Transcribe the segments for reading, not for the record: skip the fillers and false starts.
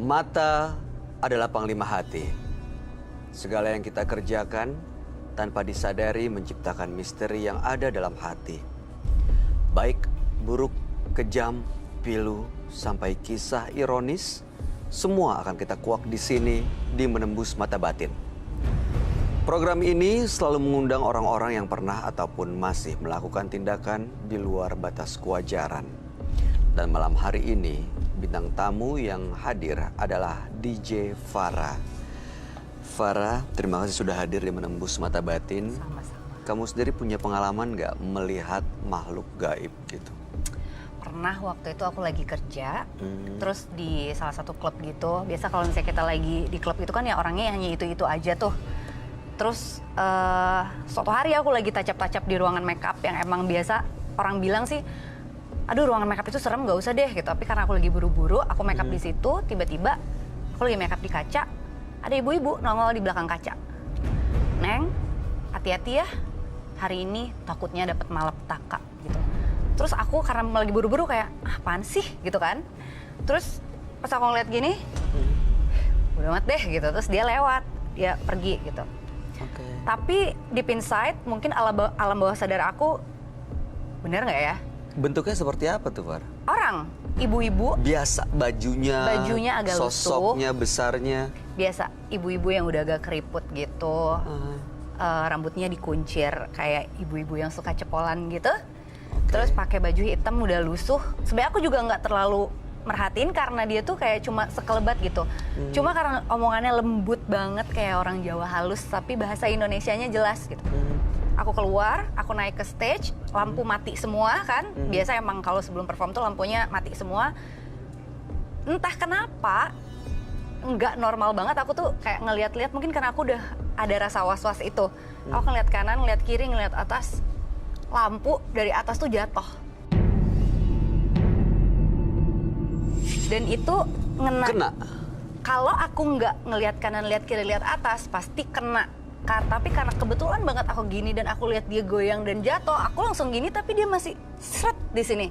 Mata adalah panglima hati. Segala yang kita kerjakan tanpa disadari menciptakan misteri yang ada dalam hati. Baik, buruk, kejam, pilu, sampai kisah ironis, semua akan kita kuak di sini di Menembus Mata Batin. Program ini selalu mengundang orang-orang yang pernah ataupun masih melakukan tindakan di luar batas kewajaran. Dan malam hari ini, bintang tamu yang hadir adalah DJ Farah. Farah, terima kasih sudah hadir di Menembus Mata Batin. Sama-sama. Kamu sendiri punya pengalaman nggak melihat makhluk gaib gitu? Pernah waktu itu aku lagi kerja, terus di salah satu klub gitu. Biasa kalau misalnya kita lagi di klub itu kan ya orangnya hanya itu-itu aja tuh. Terus suatu hari aku lagi tacap-tacap di ruangan makeup yang emang biasa orang bilang sih, aduh ruangan makeup itu serem, nggak usah deh gitu. Tapi karena aku lagi buru-buru, aku makeup di situ, tiba-tiba aku lagi makeup di kaca, ada ibu-ibu nongol di belakang kaca. Neng, hati-hati ya, hari ini takutnya dapat malapetaka gitu. Terus aku karena lagi buru-buru kayak, apaan sih gitu kan. Terus pas aku ngeliat gini, udah amat deh gitu. Terus dia lewat, dia pergi gitu. Oke. Tapi deep inside mungkin alam bawah sadar aku, bener nggak ya? Bentuknya seperti apa tuh, Far? Orang, ibu-ibu. Biasa, bajunya Agak sosoknya, lusuh. Besarnya. Biasa, ibu-ibu yang udah agak keriput gitu. Rambutnya dikuncir, kayak ibu-ibu yang suka cepolan gitu. Terus pakai baju hitam udah lusuh. Sebenarnya aku juga nggak terlalu merhatiin karena dia tuh kayak cuma sekelebat gitu. Cuma karena omongannya lembut banget kayak orang Jawa halus, tapi bahasa Indonesianya jelas gitu. Aku keluar, aku naik ke stage, lampu mati semua kan. Biasa emang kalau sebelum perform tuh lampunya mati semua. Entah kenapa, nggak normal banget. Aku tuh kayak ngeliat-liat, mungkin karena aku udah ada rasa was-was itu. Aku ngeliat kanan, ngeliat kiri, ngeliat atas. Lampu dari atas tuh jatuh. Dan itu Kena? Kalau aku nggak ngeliat kanan, lihat kiri, lihat atas, pasti kena. Tapi karena kebetulan banget aku gini dan aku lihat dia goyang dan jatuh, aku langsung gini tapi dia masih seret di sini.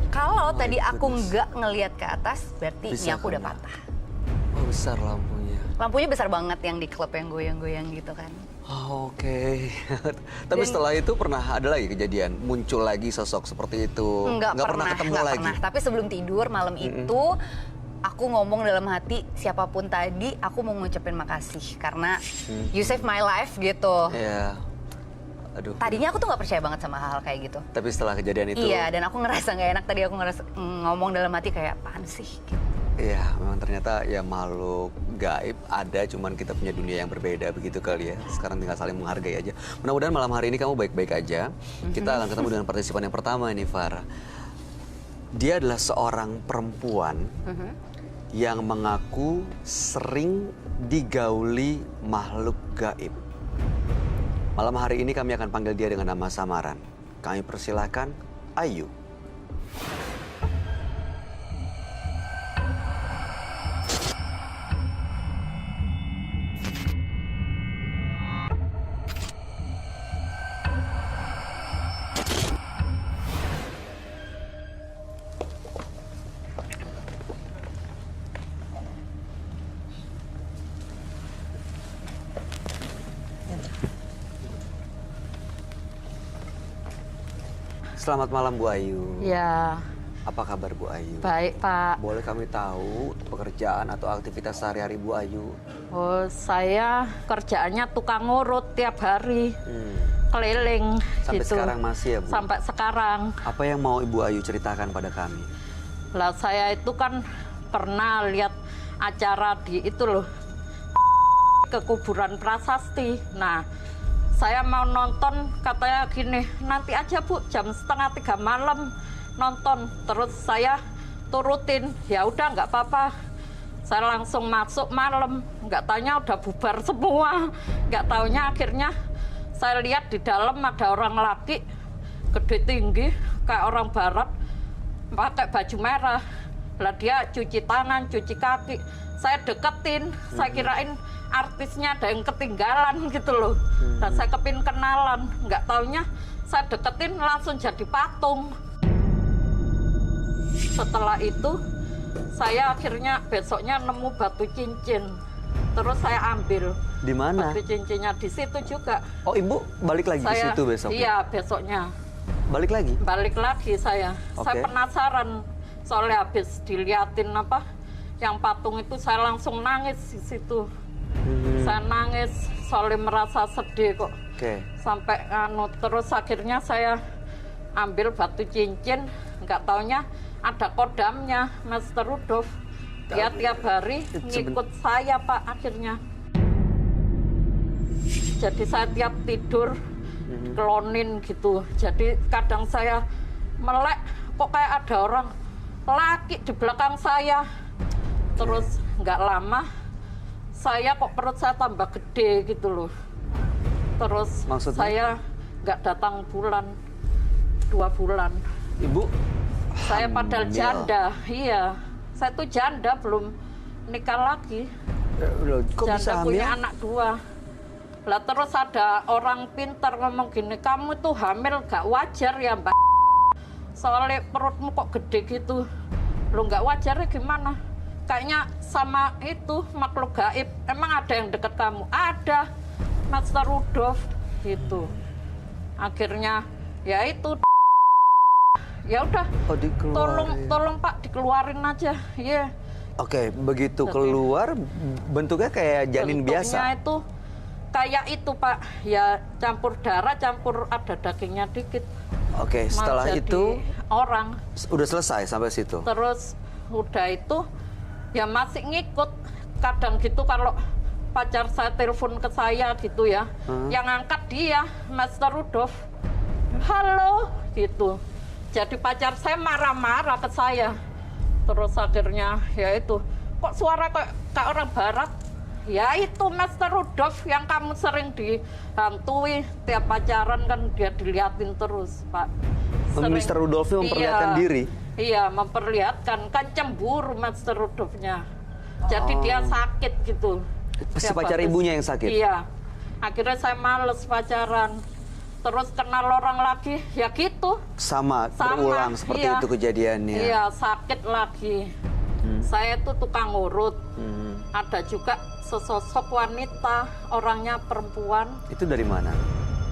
Kalau tadi aku nggak ngelihat ke atas, berarti ini aku udah patah. Oh, besar lampunya. Lampunya besar banget yang di klub yang goyang-goyang gitu kan. Oh, oke. Tapi setelah itu pernah ada lagi kejadian, muncul lagi sosok seperti itu? Nggak pernah ketemu nggak lagi? pernah. Tapi sebelum tidur malam itu, aku ngomong dalam hati, siapapun tadi, aku mau ngucapin makasih. Karena you save my life gitu. Iya. Aduh. Tadinya aku tuh nggak percaya banget sama hal kayak gitu. Tapi setelah kejadian itu? Iya, dan aku ngerasa nggak enak. Tadi aku ngerasa ngomong dalam hati kayak, apaan sih? Gitu. Iya, memang ternyata ya makhluk gaib ada, cuman kita punya dunia yang berbeda begitu kali ya. Sekarang tinggal saling menghargai aja. Mudah-mudahan malam hari ini kamu baik-baik aja. Kita akan ketemu dengan partisipan yang pertama ini, Farah. Dia adalah seorang perempuan yang mengaku sering digauli makhluk gaib. Malam hari ini kami akan panggil dia dengan nama samaran. Kami persilahkan Ayu. Selamat malam Bu Ayu. Ya, Apa kabar Bu Ayu? baik Pak. Boleh kami tahu pekerjaan atau aktivitas sehari-hari Bu Ayu? Oh, saya kerjaannya tukang ngurut tiap hari, keliling Sampai gitu. sekarang masih ya Bu? Sampai sekarang. Apa yang mau Ibu Ayu ceritakan pada kami? Lah saya itu kan pernah lihat acara di itu loh, ke kuburan prasasti. Nah, saya mau nonton, katanya gini, nanti aja Bu, jam 2:30 malam nonton. Terus saya turutin, ya udah nggak apa-apa. Saya langsung masuk malam, nggak taunya udah bubar semua. Nggak taunya akhirnya saya lihat di dalam ada orang laki, gede tinggi, kayak orang barat, pakai baju merah. Lah dia cuci tangan, cuci kaki. Saya deketin, saya kirain artisnya ada yang ketinggalan gitu loh. Dan saya kepin kenalan, nggak taunya saya deketin langsung jadi patung. Setelah itu Saya akhirnya besoknya nemu batu cincin. Terus saya ambil Di mana? batu cincinnya di situ juga. Oh, Ibu balik lagi ke situ besok? Iya, besoknya. Balik lagi? Balik lagi saya. Oke. Saya penasaran soalnya habis diliatin apa yang patung itu saya langsung nangis di situ. Saya nangis soalnya merasa sedih kok. Oke. Sampai terus akhirnya saya ambil batu cincin, nggak taunya ada kodamnya Master Rudolf. Dia tiap hari ngikut saya Pak akhirnya. Jadi saya tiap tidur klonin gitu. Jadi kadang saya melek kok kayak ada orang laki di belakang saya. Terus nggak lama saya kok perut saya tambah gede gitu loh. Terus Maksudnya? saya nggak datang bulan, 2 bulan. Ibu Saya padahal hamil. janda, iya. Saya tuh janda belum nikah lagi. Loh, kok bisa Janda hamil? punya anak 2. Lah terus ada orang pintar ngomong gini, kamu tuh hamil gak wajar ya Mbak. Soalnya perutmu kok gede gitu. Lo gak wajarnya gimana? Kayaknya sama itu makhluk gaib. Emang ada yang deket kamu? Ada. Master Rudolf gitu. Akhirnya ya itu. Ya udah. Oh, Tolong Pak dikeluarin aja. Iya. Oke, begitu keluar bentuknya kayak janin biasa. Bentuknya itu kayak itu Pak, ya campur darah, campur ada dagingnya dikit. Oke, setelah Mau jadi itu orang. udah selesai sampai situ. Terus udah itu ya masih ngikut. Kadang gitu kalau pacar saya telepon ke saya gitu ya, yang angkat dia, Master Rudolf. Halo, gitu. Jadi pacar saya marah-marah ke saya. Terus akhirnya ya itu, kok suara kayak orang barat? Ya itu Master Rudolf yang kamu sering dihantui tiap pacaran kan dia diliatin terus Pak. Mr. Rudolfnya memperlihatkan diri? Iya, memperlihatkan. Kan cemburu Master Rudolfnya. Jadi dia sakit gitu. Si Dia pacar bagus. ibunya yang sakit? Iya. Akhirnya saya males pacaran. Terus kenal orang lagi, ya gitu. Sama, berulang seperti iya. itu kejadiannya. Iya, sakit lagi. Saya tuh tukang urut. Ada juga sesosok wanita, orangnya perempuan. Itu dari mana?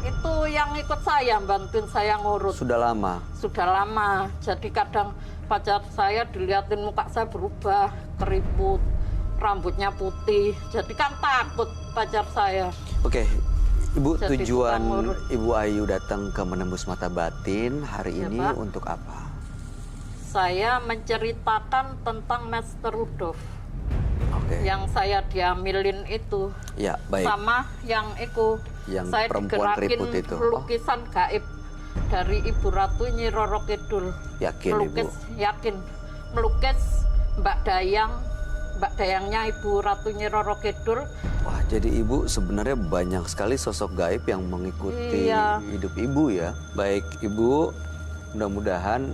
Itu yang ikut saya, bantuin saya ngurut. Sudah lama? Sudah lama. Jadi kadang pacar saya dilihatin muka saya berubah, keriput, rambutnya putih. Jadi kan takut pacar saya. Oke, Ibu, Jadi tujuan tukang urut. Ibu Ayu datang ke Menembus Mata Batin hari Ya, ini Pak. untuk apa? Saya menceritakan tentang Master Rudolf. Oke. Yang saya diambilin itu. Ya, baik. Sama yang itu. Yang saya perempuan digerakin keriput itu. lukisan gaib dari Ibu Ratu Nyi Roro Kidul. Yakin, Melukis, Ibu? yakin. Melukis Mbak Dayangnya Ibu Ratu Nyi Roro Kidul. Wah, jadi Ibu sebenarnya banyak sekali sosok gaib yang mengikuti Iya. hidup Ibu ya. Baik, Ibu, mudah-mudahan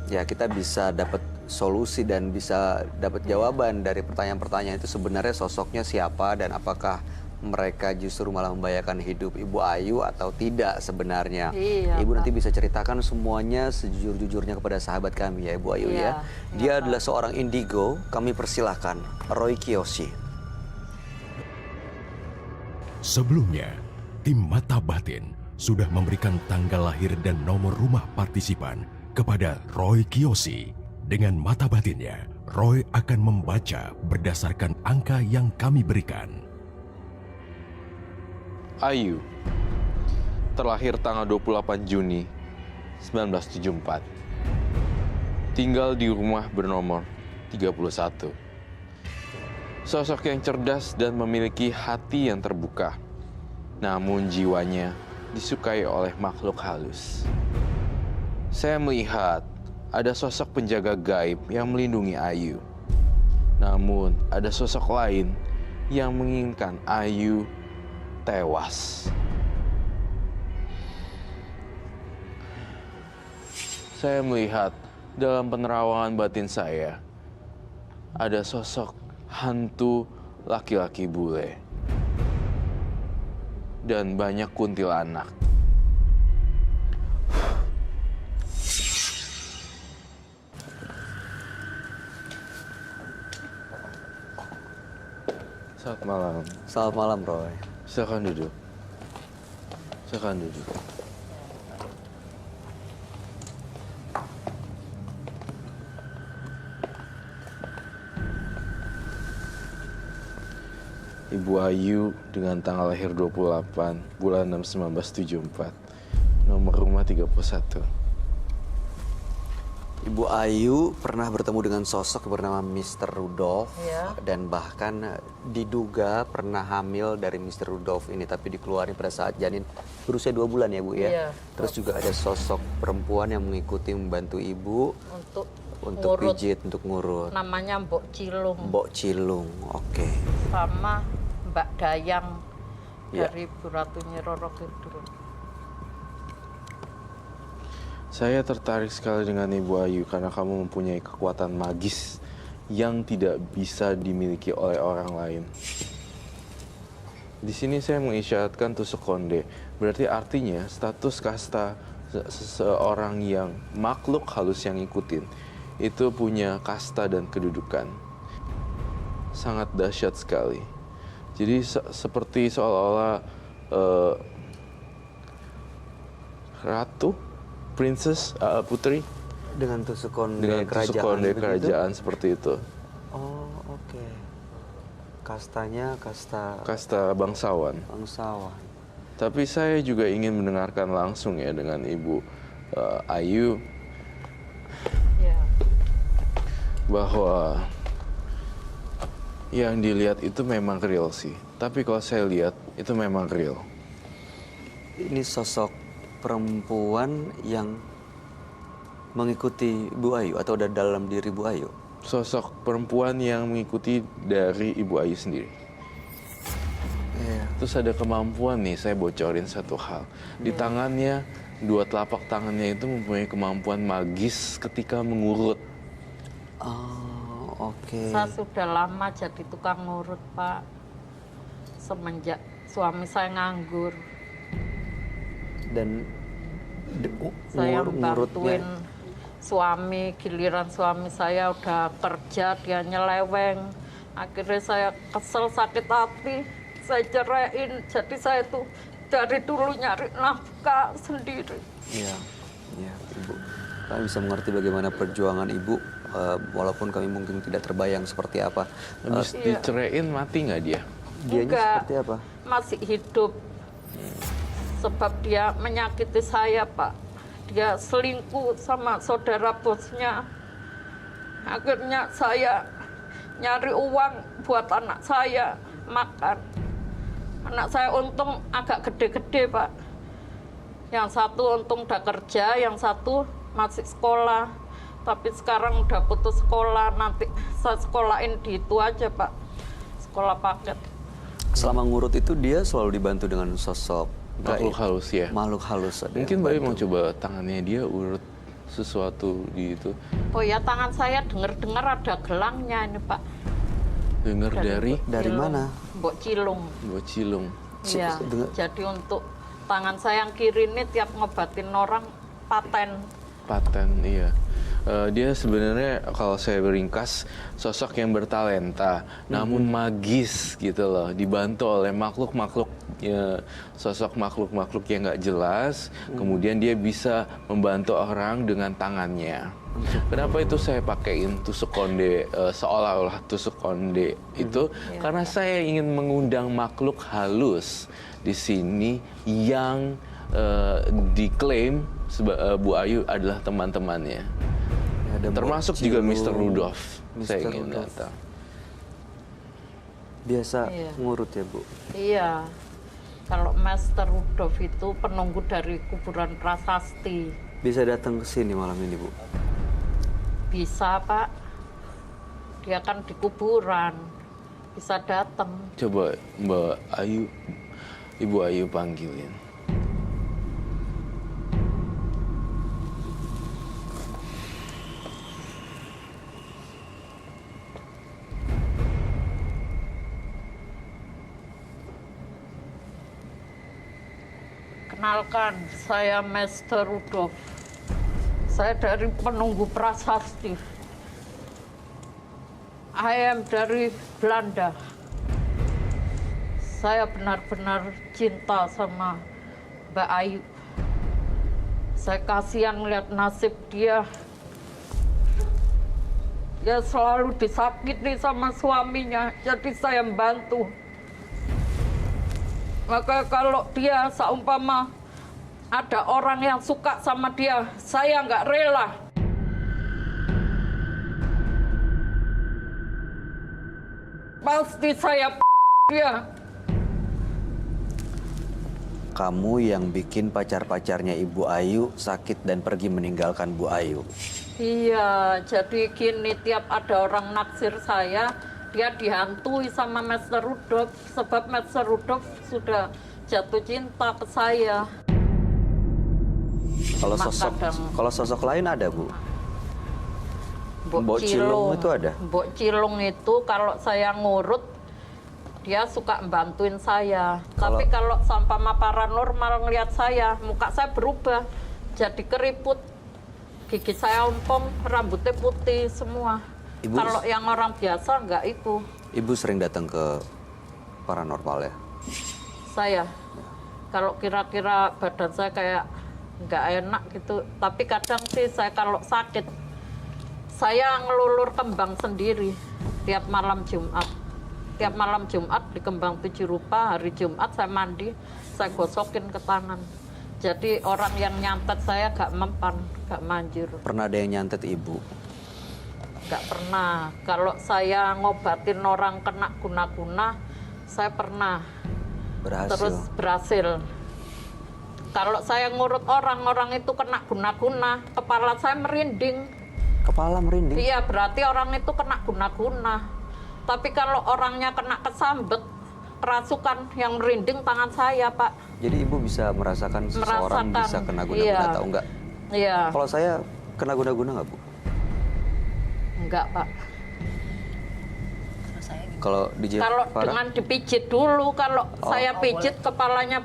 ya kita bisa dapat solusi dan bisa dapat jawaban dari pertanyaan-pertanyaan itu sebenarnya sosoknya siapa dan apakah mereka justru malah membahayakan hidup Ibu Ayu atau tidak sebenarnya. Iya, Ibu Pak. nanti bisa ceritakan semuanya sejujur-jujurnya kepada sahabat kami ya Ibu Ayu Iya, ya. iya, Dia Pak. adalah seorang indigo, kami persilahkan Roy Kiyoshi. Sebelumnya, tim Mata Batin sudah memberikan tanggal lahir dan nomor rumah partisipan kepada Roy Kiyoshi. Dengan mata batinnya, Roy akan membaca berdasarkan angka yang kami berikan. Ayu, terlahir tanggal 28 Juni 1974. Tinggal di rumah bernomor 31. Sosok yang cerdas dan memiliki hati yang terbuka. Namun jiwanya disukai oleh makhluk halus. Saya melihat ada sosok penjaga gaib yang melindungi Ayu. Namun ada sosok lain yang menginginkan Ayu tewas. Saya melihat dalam penerawangan batin saya ada sosok hantu laki-laki bule dan banyak kuntilanak. Selamat malam. Selamat malam, Roy. Silakan duduk. Silakan duduk. Ibu Ayu dengan tanggal lahir 28 bulan 6 1974. Nomor rumah 31. Ibu Ayu pernah bertemu dengan sosok bernama Mr. Rudolph Iya. dan bahkan diduga pernah hamil dari Mr. Rudolph ini, tapi dikeluarin pada saat janin berusia 2 bulan ya Bu ya. Iya. Terus juga ada sosok perempuan yang mengikuti membantu ibu untuk ngurut. pijit, untuk ngurut. Namanya Mbok Cilung Mbok Cilung, oke. sama Mbak Dayang Iya. dari Bu Ratu Nyi Roro Kidul. Saya tertarik sekali dengan Ibu Ayu karena kamu mempunyai kekuatan magis yang tidak bisa dimiliki oleh orang lain. Di sini saya mengisyaratkan tusuk konde. Berarti artinya status kasta seseorang yang makhluk halus yang ngikutin itu punya kasta dan kedudukan. Sangat dahsyat sekali. Jadi seperti seolah-olah ratu, princess, putri Dengan tusuk konde dengan tusuk konde begitu? kerajaan seperti itu. Oh, oke. Kastanya kasta Kasta bangsawan. bangsawan. Tapi saya juga ingin mendengarkan langsung ya dengan Ibu Ayu Ya. bahwa yang dilihat itu memang real sih. Tapi kalau saya lihat itu memang real. Ini sosok perempuan yang mengikuti Bu Ayu atau ada dalam diri Bu Ayu? Sosok perempuan yang mengikuti dari Ibu Ayu sendiri. Iya. Terus ada kemampuan nih, saya bocorin satu hal. Di tangannya, 2 telapak tangannya itu mempunyai kemampuan magis ketika mengurut. Oh, oke. Saya sudah lama jadi tukang ngurut, Pak. Semenjak suami saya nganggur. Dan Saya ngurutnya bantuin suami, giliran suami saya udah kerja, dia nyeleweng. Akhirnya saya kesel, sakit hati, saya ceraiin. Jadi saya tuh dari dulu nyari nafkah sendiri. Iya, iya, Ibu. Kami bisa mengerti bagaimana perjuangan Ibu, walaupun kami mungkin tidak terbayang seperti apa. Habis Iya. diceraiin mati nggak dia? Dianya Enggak. seperti apa? Masih hidup. Sebab dia menyakiti saya, Pak. Dia selingkuh sama saudara bosnya. Akhirnya saya nyari uang buat anak saya makan. Anak saya untung agak gede-gede, Pak. Yang satu untung udah kerja, yang satu masih sekolah. Tapi sekarang udah putus sekolah, nanti saya sekolahin di itu aja, Pak. Sekolah paket. Selama ngurut itu dia selalu dibantu dengan sosok Makhluk gaib. halus ya. Makhluk halus. ada Mungkin yang Bayu mau bantu. coba tangannya dia urut sesuatu di itu. Oh ya, tangan saya dengar-dengar ada gelangnya ini, Pak. Dengar dari Dari Cilung. mana? Mbok Cilung. Mbok Cilung. Iya. dengar- Jadi untuk tangan saya yang kiri ini tiap ngobatin orang paten. Paten, iya. Dia sebenarnya kalau saya beringkas sosok yang bertalenta, namun magis gitu loh, dibantu oleh makhluk-makhluk, ya, sosok makhluk-makhluk yang nggak jelas. Kemudian dia bisa membantu orang dengan tangannya. Kenapa itu saya pakaiin tusuk konde, seolah-olah tusuk konde itu? Karena saya ingin mengundang makhluk halus di sini yang diklaim Bu Ayu adalah teman-temannya. Ya, ada Termasuk Mbok juga Cilung, Mr. Rudolph. Saya Mr. ingin Rudolph. datang. Biasa Iya. ngurut ya, Bu? Iya. Kalau Master Rudolf itu penunggu dari kuburan prasasti. Bisa datang ke sini malam ini, Bu? Bisa, Pak. Dia kan di kuburan. Bisa datang. Coba Mbak Ayu, Ibu Ayu panggilin. Kenalkan, saya Master Rudolf. Saya dari penunggu prasasti. I am dari Belanda. Saya benar-benar cinta sama Mbak Ayu. Saya kasihan lihat nasib dia. Dia selalu disakiti sama suaminya, jadi saya membantu. Maka kalau dia seumpama ada orang yang suka sama dia, saya nggak rela. Pasti saya dia. Kamu yang bikin pacar-pacarnya Ibu Ayu sakit dan pergi meninggalkan Bu Ayu. Iya, jadi gini, tiap ada orang naksir saya, dia dihantui sama Master Rudolf, sebab Master Rudolf sudah jatuh cinta ke saya. Kalau sosok lain ada, Bu? Mbok Cilung itu ada? Mbok Cilung itu kalau saya ngurut, dia suka membantuin saya. Tapi kalau sampama paranormal ngeliat saya, muka saya berubah, jadi keriput. Gigi saya ompong, rambutnya putih semua. Kalau yang orang biasa enggak itu. Ibu sering datang ke paranormal ya? Saya, kalau kira-kira badan saya kayak nggak enak gitu. Tapi kadang sih saya kalau sakit, saya ngelulur kembang sendiri tiap malam Jumat. Tiap malam Jumat di kembang 7 rupa, hari Jumat saya mandi, saya gosokin ke tangan. Jadi orang yang nyantet saya gak mempan, gak manjur. Pernah ada yang nyantet Ibu? Gak pernah. Kalau saya ngobatin orang kena guna-guna, saya pernah. Berhasil? Terus berhasil. Kalau saya ngurut orang itu kena guna-guna, kepala saya merinding. Kepala merinding? Iya, berarti orang itu kena guna-guna. Tapi kalau orangnya kena kesambet, kerasukan yang merinding tangan saya, Pak. Jadi Ibu bisa merasakan seseorang bisa kena guna-guna iya. atau enggak? Iya. Kalau saya kena guna-guna enggak, Bu? Enggak, Pak. Kalau DJ Kalau Farah? dengan dipijit dulu, kalau saya pijit kepalanya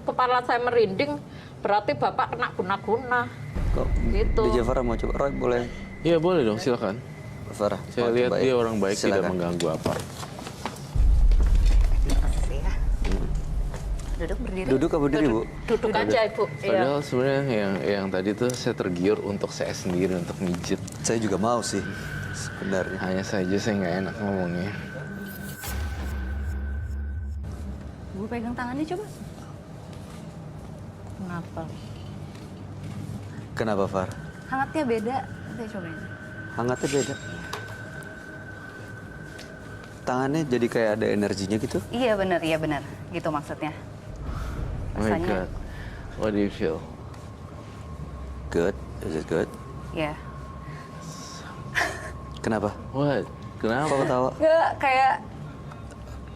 kepala saya merinding, berarti Bapak kena guna-guna. Kok Gitu. DJ Farah mau coba? Roy boleh? Iya boleh dong, silakan. Farah, Saya mau lihat coba dia ya? orang baik, tidak Silakan. mengganggu apa. Makasih ya. Duduk berdiri. Duduk apa berdiri, Bu? Duduk aja, Ibu. Iya. Padahal sebenarnya yang tadi tuh saya tergiur untuk saya sendiri untuk mijit. Saya juga mau sih sebenarnya. Hanya saja saya nggak enak ngomongnya. Bu pegang tangannya coba. Kenapa? Kenapa, Far? Hangatnya beda. Saya cobain. Hangatnya beda. Tangannya jadi kayak ada energinya gitu. Iya benar. Gitu maksudnya. Oh my God. What do you feel? Good? Is it good? Iya. Kenapa? What? Kenapa? Kok ketawa? Nggak kayak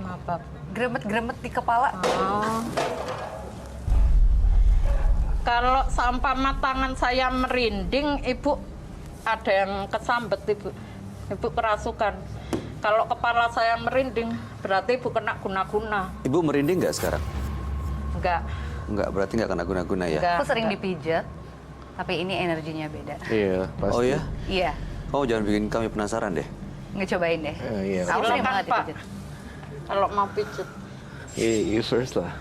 Kenapa? gremet-gremet di kepala. Oh. Kalau seumpama tangan saya merinding, Ibu ada yang kesambet, Ibu. Ibu kerasukan. Kalau kepala saya merinding, berarti Ibu kena guna-guna. Ibu merinding nggak sekarang? Enggak. Enggak, berarti nggak kena guna-guna ya? Enggak. Aku sering dipijat, tapi ini energinya beda. Iya, pasti. Oh ya? Iya, Oh jangan bikin kami penasaran deh. ngecobain deh. Iya. Aku sering Silakan, banget Pak. dipijat. Kalau mau pijet. You first lah.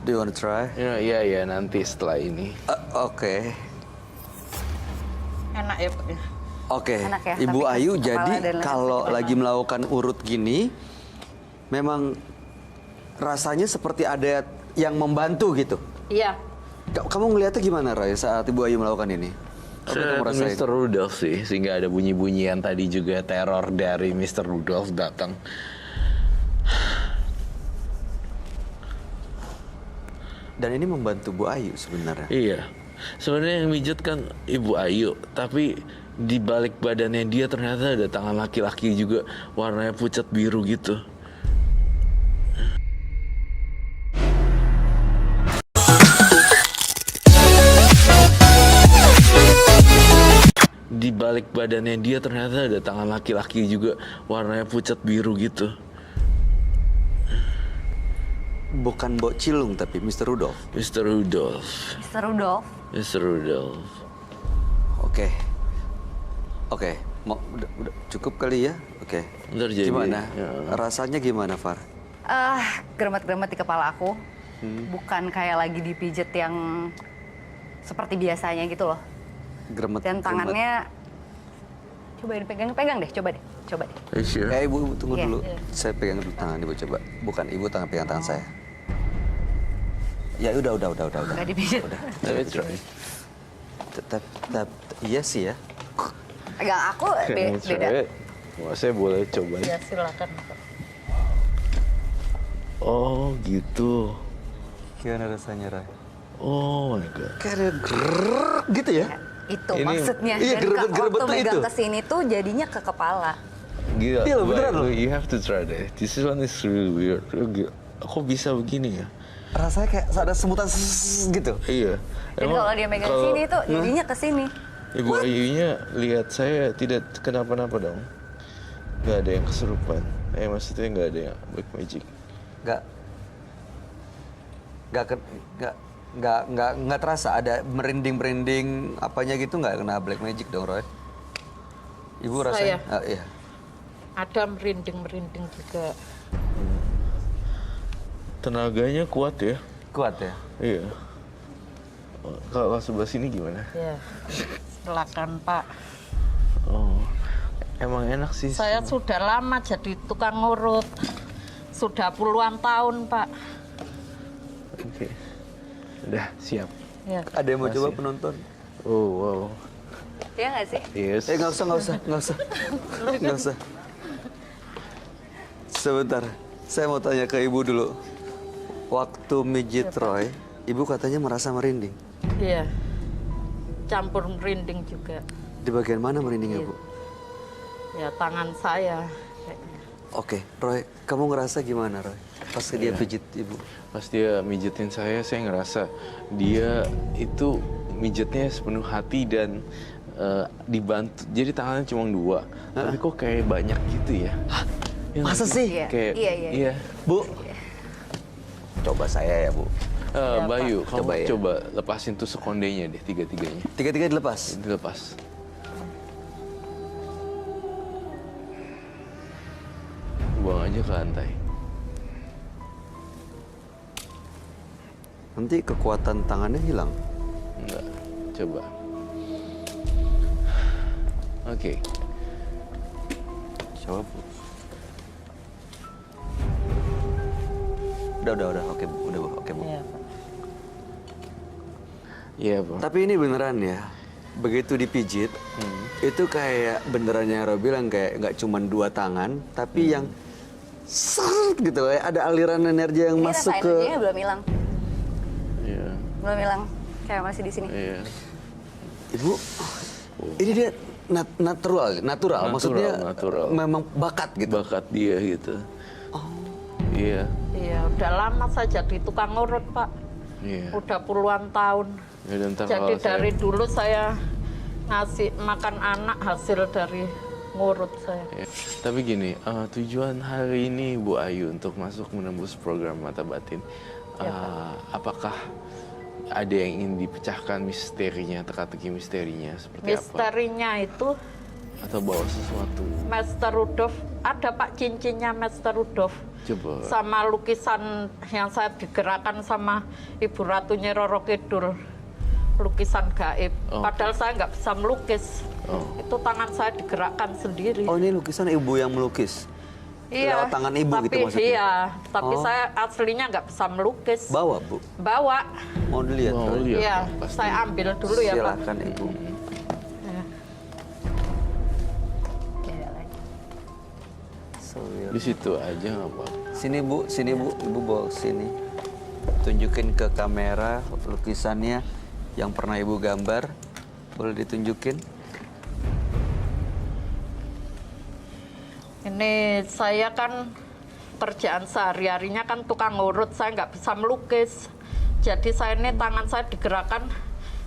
Do you want to try? Iya, nanti setelah ini. Oke. Enak ya, Pak? Ya? Oke, Enak ya, Ibu tapi Ayu kepala jadi dan leher kalau sakit lagi melakukan urut gini, memang rasanya seperti ada yang membantu gitu. Iya. Kamu ngeliatnya gimana, Ray, saat Ibu Ayu melakukan ini? Apa yang kamu rasain? Mr. Rudolph sih, sehingga ada bunyi-bunyian tadi juga teror dari Mr. Rudolph datang. Dan ini membantu Bu Ayu sebenarnya. Iya, sebenarnya yang mijet kan Ibu Ayu, tapi di balik badannya dia ternyata ada tangan laki-laki juga, warnanya pucat biru gitu. Di balik badannya dia ternyata ada tangan laki-laki juga, warnanya pucat biru gitu. Bukan Mbok Cilung tapi Mr. Rudolph. Mr. Rudolph. Mr. Rudolf, Mr. Rudolph. Oke. Mau udah cukup kali ya? Oke. Ntar jadi, Gimana? ya. Rasanya gimana, Far? Geremet-geremet di kepala aku. Bukan kayak lagi dipijet yang seperti biasanya gitu loh. Geremet. Dan tangannya, coba dipegang-pegang deh, coba deh. Ibu tunggu Iya. dulu. Saya pegang dulu tangan ibu coba. Bukan ibu pegang tangan saya. Ya udah. Nggak dipijet. Udah. Let's try. Tetap, iya sih ya. Pegang aku Let's try beda. it. Wah, saya boleh coba. Ya silakan. Oh gitu. Gimana rasanya, Roy? Oh my god. Kayak ada grrrr gitu ya? Itu Ini- maksudnya. iya, Dan gerebet-gerebet waktu tuh megang itu. ke sini tuh jadinya ke kepala. Gila. Iya, beneran Bro, loh. You have to try deh. This one is really weird. Gila. Kok bisa begini ya? Rasanya kayak ada semutan gitu. Iya. Dan kalau dia megang sini tuh jadinya ke sini. Ibu Ayunya lihat saya tidak kenapa-napa dong. Nggak ada yang kesurupan. Maksudnya nggak ada yang black magic. Nggak terasa ada merinding apanya gitu, nggak kena black magic dong, Roy. Ibu rasanya? Iya. Ada merinding-merinding juga. Tenaganya kuat ya? Kuat ya? Iya. Kalau sebelah sini gimana? Ya, silakan Pak. Oh, emang enak sih. Saya sudah lama jadi tukang ngurut. Sudah puluhan tahun, Pak. Oke. Udah siap. Ya. Ada yang mau coba Makasih. penonton? Oh wow. Iya nggak sih? Yes. Nggak usah. Sebentar, saya mau tanya ke ibu dulu. Waktu mijit Roy, ibu katanya merasa merinding. Iya. Campur merinding juga. Di bagian mana merindingnya, Bu? Ya, tangan saya. Oke, Roy, kamu ngerasa gimana, Roy? Pas dia pijit ibu. Pas dia mijetin saya ngerasa dia itu mijetnya sepenuh hati dan dibantu. Jadi tangannya cuma 2, tapi kok kayak banyak gitu ya? Ya nggak Masa sih? Iya. Kayak, Iya. Bu, coba saya ya, Bu. Bayu, kamu Coba coba, ya. lepasin tusuk kondenya deh, 3-3-nya. Tiga-tiga dilepas. Dilepas. Buang aja ke lantai. Nanti kekuatan tangannya hilang. Enggak, coba. Oke. Coba, Bu. Udah. Oke, Bu. Udah, Bu. Oke, Bu. Iya, Pak. Iya, Bang. Tapi ini beneran ya. Begitu dipijit, itu kayak beneran yang Roy bilang kayak nggak cuma 2 tangan, tapi yang seret gitu ya. Ada aliran energi yang Ini masuk rasa ke. energinya belum hilang. Iya. Belum hilang. Kayak masih di sini. Iya. Ibu, ini dia natural. Maksudnya natural. memang bakat gitu. Bakat dia gitu. Iya. Iya, udah lama saya jadi tukang ngurut, Pak. Iya. Udah puluhan tahun. Ya, dan ntar Jadi kalau saya- dari dulu saya ngasih makan anak hasil dari ngurut saya. Ya. Tapi gini, tujuan hari ini Bu Ayu untuk masuk menembus program Mata Batin, apakah ada yang ingin dipecahkan misterinya, teka-teki misterinya seperti apa? Misterinya itu Atau bawa sesuatu? Master Rudolf, ada Pak cincinnya Master Rudolf. Coba. Sama lukisan yang saya digerakkan sama Ibu Ratu Nyi Roro Kidul. Lukisan gaib. Oh. Padahal saya nggak bisa melukis. Oh. Itu tangan saya digerakkan sendiri. Oh, ini lukisan ibu yang melukis. Lewat tangan ibu tapi, gitu maksudnya? Iya, tapi Oh. saya aslinya nggak bisa melukis. Bawa, Bu. Bawa. Mau dilihat, Mau Roy? lihat? Iya, pasti. saya ambil dulu ya Pak. Silakan, Ibu. Ya. So, ya. Di situ aja nggak apa-apa. Sini, Bu. Ibu bawa ke sini. Tunjukin ke kamera lukisannya yang pernah Ibu gambar. Boleh ditunjukin? Ini saya kan kerjaan sehari-harinya kan tukang ngurut, saya nggak bisa melukis. Jadi saya ini tangan saya digerakkan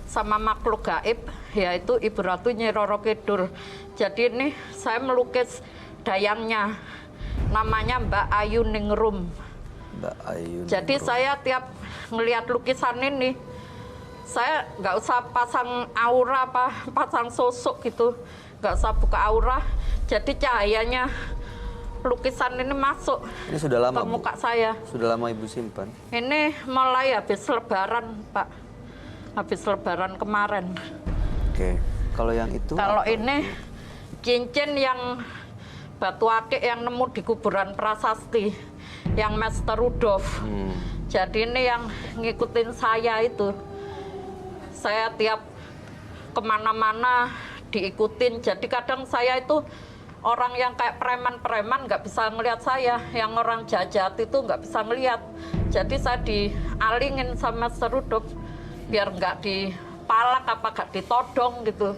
sama makhluk gaib, yaitu Ibu Ratu Nyi Roro Kidul. Jadi ini saya melukis dayangnya, namanya Mbak Ayu Ningrum. Mbak Ayu. Jadi saya tiap ngelihat lukisan ini, saya nggak usah pasang aura apa pasang sosok gitu, nggak usah buka aura. Jadi cahayanya lukisan ini masuk Ini sudah lama, ke Bu? muka saya. Sudah lama Ibu simpan? Ini mulai habis lebaran, Pak. Habis lebaran kemarin. Oke. Kalau yang itu? Kalau apa? ini cincin yang batu akik yang nemu di kuburan prasasti, yang Master Rudolf. Jadi ini yang ngikutin saya itu. Saya tiap kemana-mana diikutin. Jadi kadang saya itu orang yang kayak preman-preman nggak bisa ngelihat saya. Yang orang jahat itu nggak bisa ngelihat. Jadi saya dialingin sama Master Rudolf biar nggak dipalak apa nggak ditodong gitu.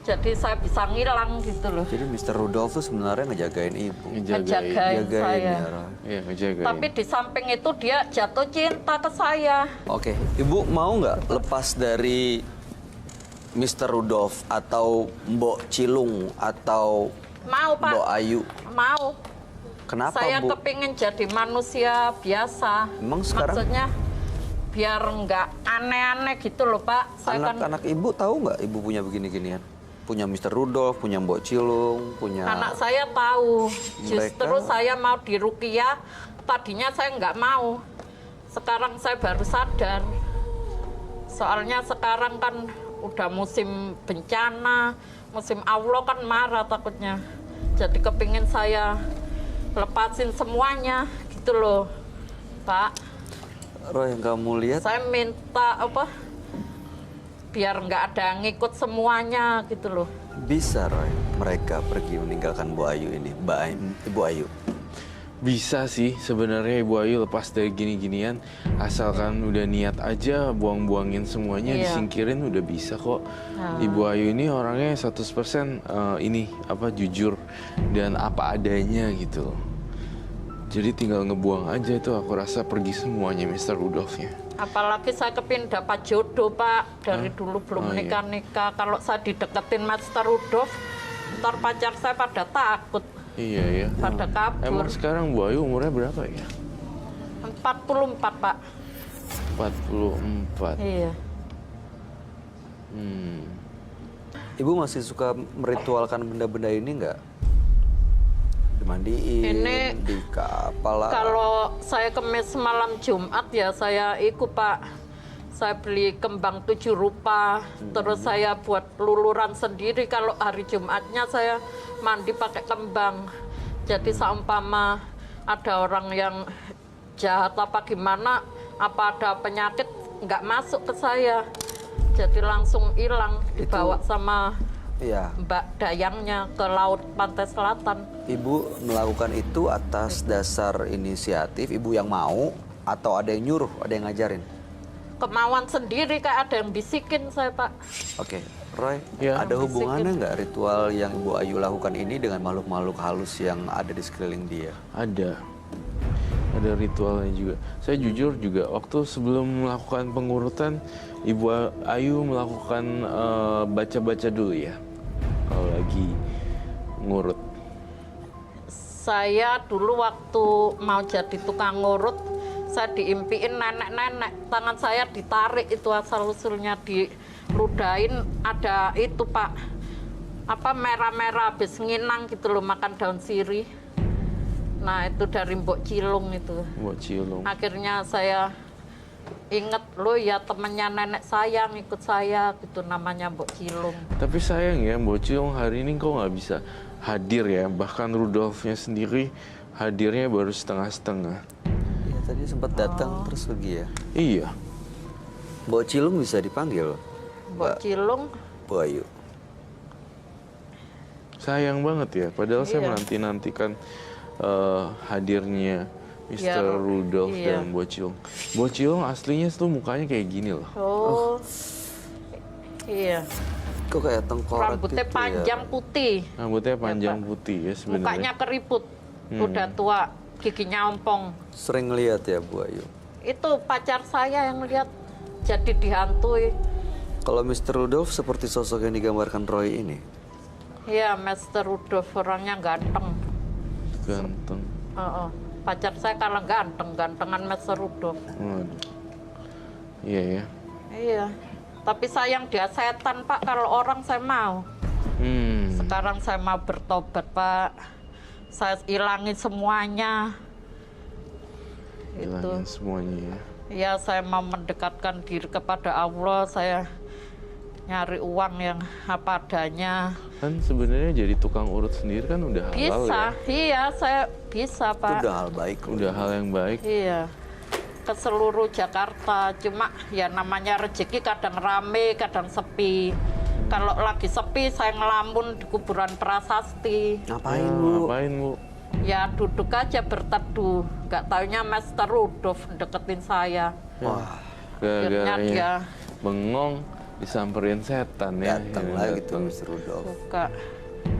Jadi saya bisa ngilang gitu loh. Jadi Mr. Rudolf tuh sebenarnya ngejagain Ibu. Ngejagain saya. ya, Roy. Iya, ngejagain. Tapi di samping itu dia jatuh cinta ke saya. Oke, Ibu mau nggak lepas dari Mr. Rudolf atau Mbok Cilung atau Mau, Pak. Mbok Ayu? Mau. Kenapa, Saya Bu? kepingin jadi manusia biasa. Emang sekarang- Maksudnya biar nggak aneh-aneh gitu loh, Pak. Saya kan Anak-anak Ibu tahu nggak Ibu punya begini-ginian? Punya Mr. Rudolf, punya Mbok Cilung, punya... anak saya tahu. Justru Mereka- saya mau diruqyah. Tadinya saya nggak mau. Sekarang saya baru sadar. Soalnya sekarang kan udah musim bencana, musim Allah kan marah takutnya. Jadi kepingin saya lepasin semuanya gitu loh, Pak. Roy, yang kamu lihat, Saya minta apa? Biar nggak ada yang ngikut semuanya gitu loh. bisa Roy mereka pergi meninggalkan Bu Ayu ini, Ibu Ayu. Bisa sih sebenarnya Ibu Ayu lepas dari gini-ginian, asalkan udah niat aja buang-buangin semuanya, Iya. disingkirin udah bisa kok. Ibu Ayu ini orangnya 100% ini apa jujur dan apa adanya gitu. Jadi tinggal ngebuang aja itu, aku rasa pergi semuanya Mr. Rudolf-nya. Apalagi saya kepin dapat jodoh, Pak. Dari dulu belum Oh, iya. nikah-nikah. Kalau saya dideketin Master Rudolf, ntar pacar saya pada takut, Iya ya. pada kabur. Emang sekarang Bu Ayu umurnya berapa ya? 44, Pak. 44. Iya. Ibu masih suka meritualkan benda-benda ini nggak? Dimandiin, Ini di kapal. Kalau saya kemis malam Jumat ya saya ikut, Pak. Saya beli kembang 7 rupa, terus saya buat luluran sendiri. Kalau hari Jumatnya saya mandi pakai kembang. Jadi seumpama ada orang yang jahat apa gimana, apa ada penyakit nggak masuk ke saya. Jadi langsung hilang, dibawa sama Iya, Mbak Dayangnya ke laut pantai selatan. Ibu melakukan itu atas dasar inisiatif Ibu yang mau atau ada yang nyuruh, ada yang ngajarin? Kemauan sendiri, kayak ada yang bisikin saya, Pak. Oke, Roy, Ya. ada hubungannya nggak ritual yang Ibu Ayu lakukan ini dengan makhluk-makhluk halus yang ada di sekeliling dia? Ada ritualnya juga. Saya jujur juga waktu sebelum melakukan pengurutan, Ibu Ayu melakukan baca-baca dulu ya kalau lagi ngurut. Saya dulu waktu mau jadi tukang ngurut, saya diimpiin nenek-nenek. Tangan saya ditarik, itu asal-usulnya diludahin. Ada itu, Pak, apa merah-merah habis nginang gitu loh, makan daun sirih. Nah, itu dari Mbok Cilung itu. Buat Cilung. Akhirnya saya inget loh ya, temennya nenek saya ngikut saya gitu, namanya Mbok Cilung. Tapi sayang ya, Mbok Cilung hari ini kok nggak bisa hadir ya. Bahkan Rudolfnya sendiri hadirnya baru setengah-setengah. Iya, tadi sempat datang terus pergi ya. Iya. Mbok Cilung bisa dipanggil, Mbok Cilung, Bu Ayu. Sayang banget ya. Padahal saya Iya. menanti-nantikan hadirnya Mr. Ya, Rudolf iya. dan Mbok Cilung. Mbok Cilung aslinya tuh mukanya kayak gini loh. oh, iya. Kok kayak tengkorak Rambutnya gitu panjang ya? putih, Rambutnya panjang Pak. putih ya sebenarnya. mukanya keriput, udah tua, giginya ompong. Sering lihat ya Bu Ayu. Itu pacar saya yang lihat, jadi dihantui. Kalau Mr. Rudolf seperti sosok yang digambarkan Roy ini. Iya, Master Rudolf orangnya ganteng. Ganteng. Pacar saya kalau ganteng, gantengan Master Rudolf. Waduh. Iya ya. Iya, tapi sayang dia setan, Pak. Kalau orang saya mau. Sekarang saya mau bertobat, Pak. saya hilangin semuanya. Hilangin semuanya ya. Ya, saya mau mendekatkan diri kepada Allah, saya nyari uang yang apa adanya. Kan sebenarnya jadi tukang urut sendiri kan udah halal Bisa, ya. iya saya bisa Itu Pak. udah hal baik. Udah hal yang baik. Iya, ke seluruh Jakarta. Cuma ya namanya rezeki kadang rame, kadang sepi. Kalau lagi sepi saya ngelamun di kuburan prasasti. Ngapain Bu? Ngapain Bu? Ya duduk aja berteduh. Nggak taunya Master Rudolf deketin saya. Wah, Gara-gara Akhirnya dia ya bengong disamperin setan ya. datang Ya, lagi datang. tuh Mr. Rudolf. suka.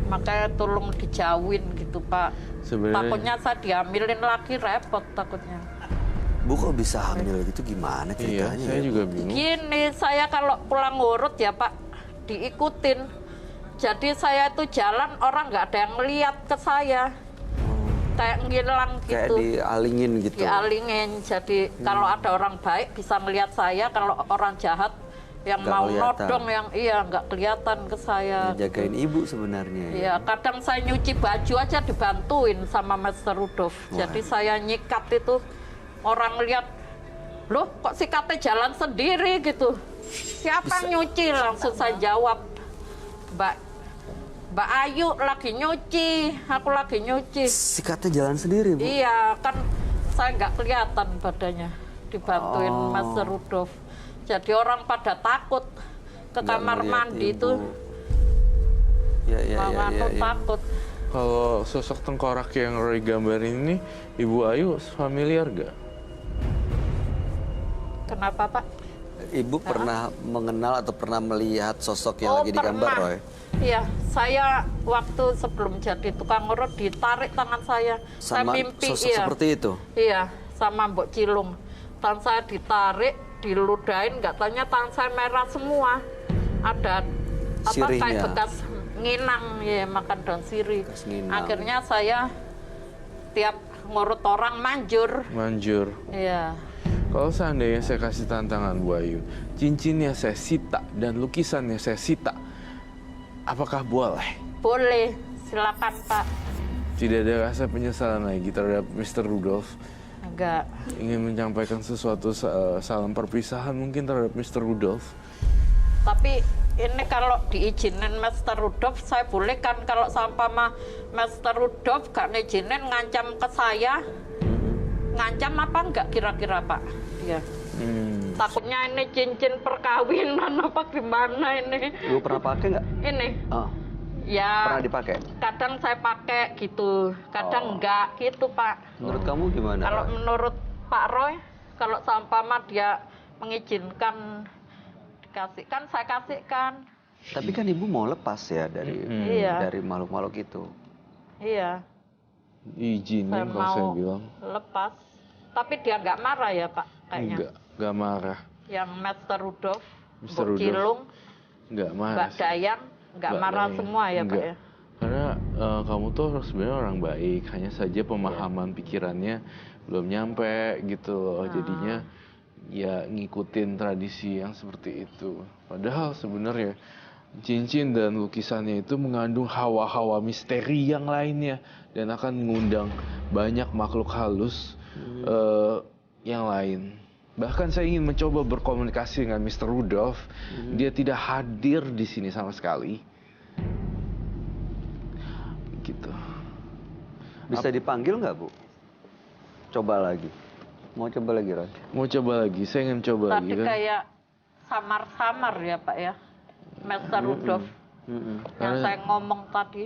Makanya tolong dijauhin gitu Pak. Sebenarnya- Takutnya saya diambilin lagi, repot takutnya. Bu kok bisa hamil gitu gimana Iya, ceritanya saya ya? juga bingung. Gini, saya kalau pulang ngurut ya Pak, diikutin. Jadi saya itu jalan, orang nggak ada yang lihat ke saya. Kayak ngilang Kayak gitu. dialingin gitu. Dialingin. Jadi kalau ada orang baik bisa melihat saya, kalau orang jahat yang Nggak mau kelihatan. nodong yang iya nggak kelihatan ke saya. Jagain ibu sebenarnya ya. Iya, kadang saya nyuci baju aja dibantuin sama Master Rudolf. Jadi saya nyikat itu, orang lihat, loh kok sikatnya jalan sendiri gitu. Siapa nyuci? Langsung saya jawab, Mbak Ayu lagi nyuci, aku lagi nyuci. Sikatnya jalan sendiri Bu. Iya, kan saya nggak kelihatan badannya, dibantuin Master Rudolf. Jadi orang pada takut ke Nggak kamar ngeliat mandi ibu. itu, Ya. malah takut. Kalau sosok tengkorak yang Roy gambarin ini, Ibu Ayu familiar gak? Kenapa Pak? Ibu pernah mengenal atau pernah melihat sosok yang lagi digambar Roy? Iya, saya waktu sebelum jadi tukang urut ditarik tangan saya. Saya Sama mimpi, sosok iya. seperti itu? Iya, sama Mbok Cilung. Tangan saya ditarik, diludahin, nggak tanya tangan saya merah semua. Ada apa Sirihnya. kayak bekas nginang ya, makan daun sirih. Bekas nginang. Akhirnya saya tiap ngurut orang manjur. Manjur. Iya. Kalau seandainya saya kasih tantangan Bu Ayu, cincinnya saya sita dan lukisannya saya sita, apakah boleh? Boleh, silakan Pak. Tidak ada rasa penyesalan lagi terhadap Mr. Rudolf? Enggak. Ingin menyampaikan sesuatu salam perpisahan mungkin terhadap Mr. Rudolf? Tapi ini kalau diizinin Master Rudolf, saya boleh kan kalau sama Master Rudolf gak ngizinin ngancam ke saya? Ngancam apa enggak kira-kira Pak? Iya. Takutnya ini cincin perkawinan apa gimana ini? Ibu pernah pakai nggak? Ini, Oh, ya pernah dipakai? kadang saya pakai gitu, kadang enggak gitu Pak. Menurut kamu gimana? Kalau Roy? menurut Pak Roy, kalau seumpama dia mengizinkan dikasihkan, saya kasihkan. Tapi kan ibu mau lepas ya dari Iya. dari makhluk-makhluk itu. Iya. Izinin Saya kalau saya mau bilang. lepas. Tapi dia nggak marah ya Pak kayaknya. Enggak marah. Yang Master Rudolf, Mr. Mbok Rudolf. Cilung, Enggak marah. Mbak sih. Dayang, nggak Mbak marah Dayang. semua ya Pak Enggak. ya. Karena kamu tuh sebenarnya orang baik, hanya saja pemahaman pikirannya belum nyampe gitu loh. Jadinya ya ngikutin tradisi yang seperti itu. Padahal sebenarnya cincin dan lukisannya itu mengandung hawa-hawa misteri yang lainnya dan akan mengundang banyak makhluk halus yang lain. Bahkan saya ingin mencoba berkomunikasi dengan Mr. Rudolf. Dia tidak hadir di sini sama sekali. Gitu. Bisa dipanggil nggak Bu? Coba lagi. Mau coba lagi Roy? Mau coba lagi, saya ingin coba Tadi lagi kan. kayak samar-samar ya Pak ya. Master Rudolf yang Karena- saya ngomong tadi.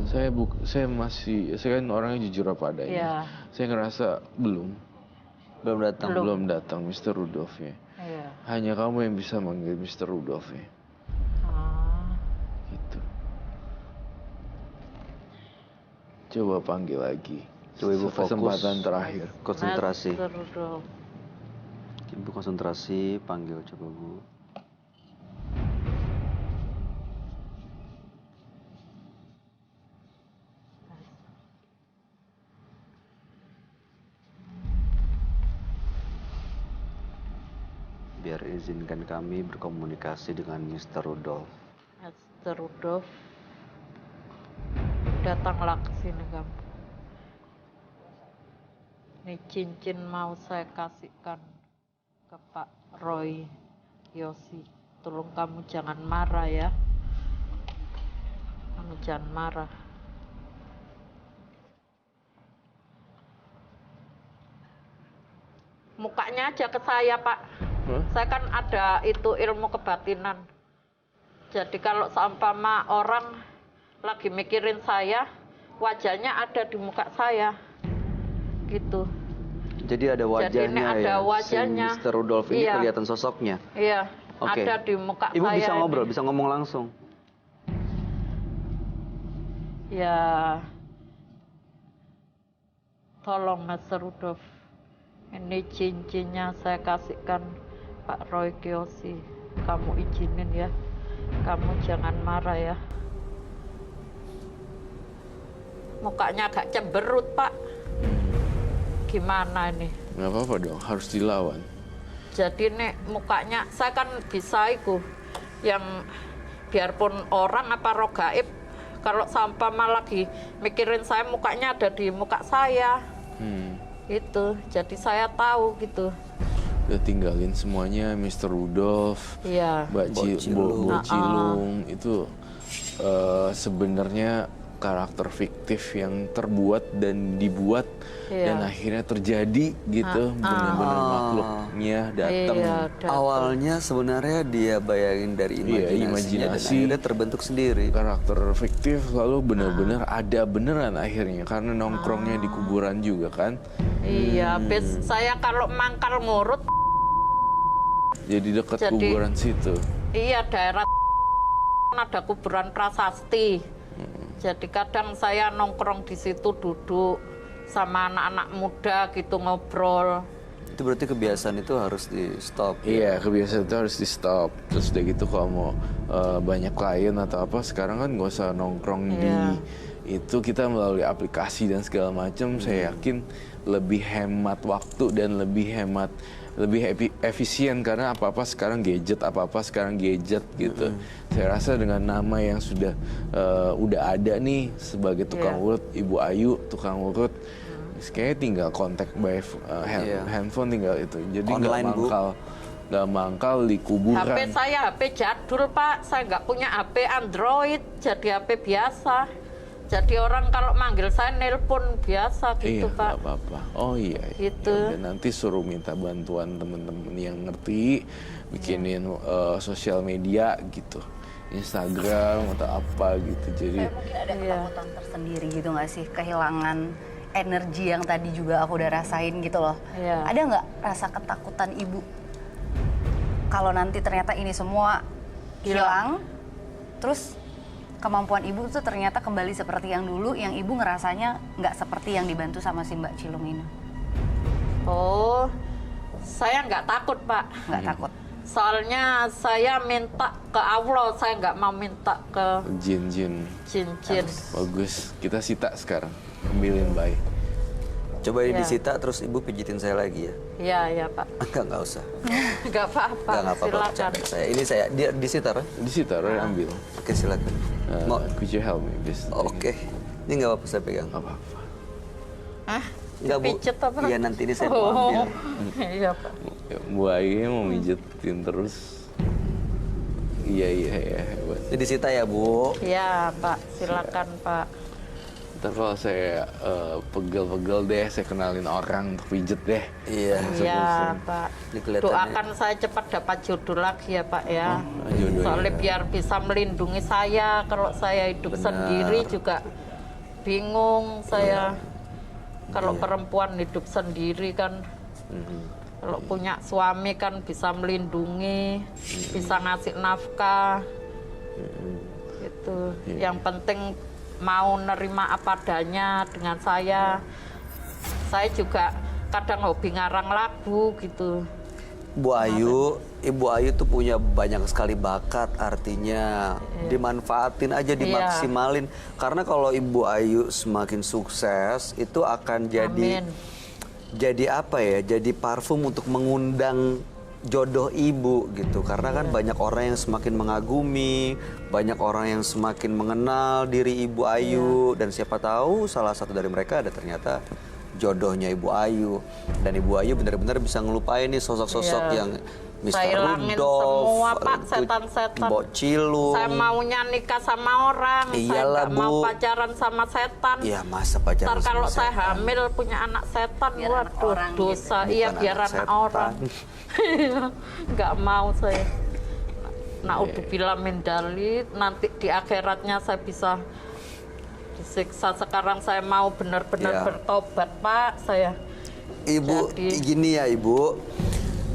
Saya kan orangnya jujur apa adanya. Iya. Saya ngerasa belum Belum datang. Mr. Rudolf ya. Iya. Hanya kamu yang bisa manggil Mr. Rudolf ya. Ah. Gitu. Coba panggil lagi. Coba Ibu fokus. Kesempatan terakhir. Konsentrasi. Master Rudolf. Ibu konsentrasi, panggil coba Bu. Biar izinkan kami berkomunikasi dengan Mr. Rudolf. Master Rudolf, datanglah ke sini kamu. Ini cincin mau saya kasihkan ke Pak Roy Yosi. Tolong kamu jangan marah ya. Kamu jangan marah. Mukanya aja ke saya, Pak. Saya kan ada itu ilmu kebatinan. Jadi kalau seumpama orang lagi mikirin saya, wajahnya ada di muka saya. Gitu. Jadi ada wajahnya ini ada ya. wajahnya. Si Mr. Rudolf ini Iya. kelihatan sosoknya. Iya, Oke. ada di muka Ibu saya. bisa ngobrol, ini. bisa ngomong langsung. Ya, tolong Mas Rudolf, ini cincinnya saya kasihkan Pak Roy Kiyoshi. Kamu izinin ya, kamu jangan marah ya. Mukanya agak cemberut Pak. Gimana ini? Nggak apa-apa dong, harus dilawan. Jadi nih mukanya, saya kan bisa itu, yang biarpun orang apa roh gaib, kalau sampah lagi mikirin saya, mukanya ada di muka saya. Itu, jadi saya tahu gitu. Udah tinggalin semuanya, Mr. Rudolf, Iya. Mbak Cilung, itu sebenarnya karakter fiktif yang terbuat dan dibuat dan akhirnya terjadi gitu, benar-benar makhluknya datang. Iya, datang. Awalnya sebenarnya dia bayangin dari imajinasinya dan imajinasi. akhirnya terbentuk sendiri. Karakter fiktif lalu benar-benar ada beneran akhirnya karena nongkrongnya di kuburan juga kan. Iya, habis saya kalau mangkal ngurut, Jadi dekat Jadi- kuburan situ. iya daerah ada kuburan prasasti. Jadi kadang saya nongkrong di situ duduk sama anak-anak muda gitu ngobrol. Itu berarti kebiasaan itu harus di stop. Iya, kebiasaan itu harus di stop. Terus udah gitu kalau mau banyak klien atau apa, sekarang kan nggak usah nongkrong di itu, kita melalui aplikasi dan segala macam. Saya yakin lebih hemat waktu dan lebih efisien karena apa-apa sekarang gadget gitu. Saya rasa dengan nama yang sudah udah ada nih sebagai tukang urut, Ibu Ayu tukang urut, kayaknya tinggal kontak by handphone tinggal itu. Jadi nggak Online, Bu. mangkal di kuburan. HP saya HP jadul Pak, saya nggak punya HP Android, jadi HP biasa. Jadi orang kalau manggil saya nelpon biasa gitu Iya, Pak. nggak apa-apa. Oh iya. Gitu. Yaudah, nanti suruh minta bantuan temen-temen yang ngerti, bikinin sosial media gitu, Instagram atau apa gitu. Jadi Mungkin ada ketakutan tersendiri gitu nggak sih, kehilangan energi yang tadi juga aku udah rasain gitu loh. Iya. Ada nggak rasa ketakutan ibu kalau nanti ternyata ini semua hilang, terus kemampuan ibu tuh ternyata kembali seperti yang dulu, yang ibu ngerasanya nggak seperti yang dibantu sama si Mbak Cilung ini? Oh, saya nggak takut Pak. Nggak takut? Soalnya saya minta ke Allah, saya nggak mau minta ke jin-jin cincin. bagus. Kita sita sekarang, ambilin baik. Coba ini Iya. disita terus ibu pijitin saya lagi ya. Iya, iya Pak. Nggak usah. Nggak apa-apa, Nggak apa-apa. silakan. Saya ini saya dia disita, Ren. Di situ Roy ambil. Oke, silakan. Mau? Could you help me, please? Oke. Ini nggak apa-apa saya pegang. Nggak apa-apa. Hah? Nggak, Bu. Pijet apa? Iya, nanti ini saya mau ambil. Iya Pak. Ya, Bu Ayu mau mijetin terus. Iya hebat. Ini disita ya, Bu. Iya Pak, silakan Pak. Ntar kalau saya pegel-pegel deh, saya kenalin orang untuk pijet deh. Iya. Iya Pak. Ini kelihatannya- Doakan saya cepat dapat jodoh lagi ya Pak ya. jodoh Soalnya ya. biar bisa melindungi saya. Kalau saya hidup sendiri juga bingung saya. Kalau perempuan hidup sendiri kan, kalau punya suami kan bisa melindungi, bisa ngasih nafkah. Gitu. Yang penting mau nerima apa adanya dengan saya. Saya juga kadang hobi ngarang lagu gitu. Bu Ayu, Ibu Ayu tuh punya banyak sekali bakat, artinya dimanfaatin aja, dimaksimalin. Karena kalau Ibu Ayu semakin sukses, itu akan jadi Amin. jadi apa ya? Jadi parfum untuk mengundang jodoh ibu gitu. Karena kan banyak orang yang semakin mengagumi, banyak orang yang semakin mengenal diri Ibu Ayu, dan siapa tahu salah satu dari mereka ada ternyata jodohnya Ibu Ayu. Dan Ibu Ayu benar-benar bisa ngelupain nih sosok-sosok Iya. yang Mr. Saya hilangin Rudolf, semua, Pak, itu setan-setan. Mbok Cilung. Saya maunya nikah sama orang, Iyalah, saya nggak mau Bu. pacaran sama setan. Iya, masa pacaran Ntar kalau sama saya setan? hamil punya anak setan, Biar anak waduh orang dosa. gitu. Iya, Bukan biar anak anak setan. orang. Nggak mau saya. Naudzubillah min dzalik, nanti di akhiratnya saya bisa disiksa. Sekarang saya mau benar-benar Iya. bertobat, Pak. Saya Ibu, Jadi- gini ya Ibu,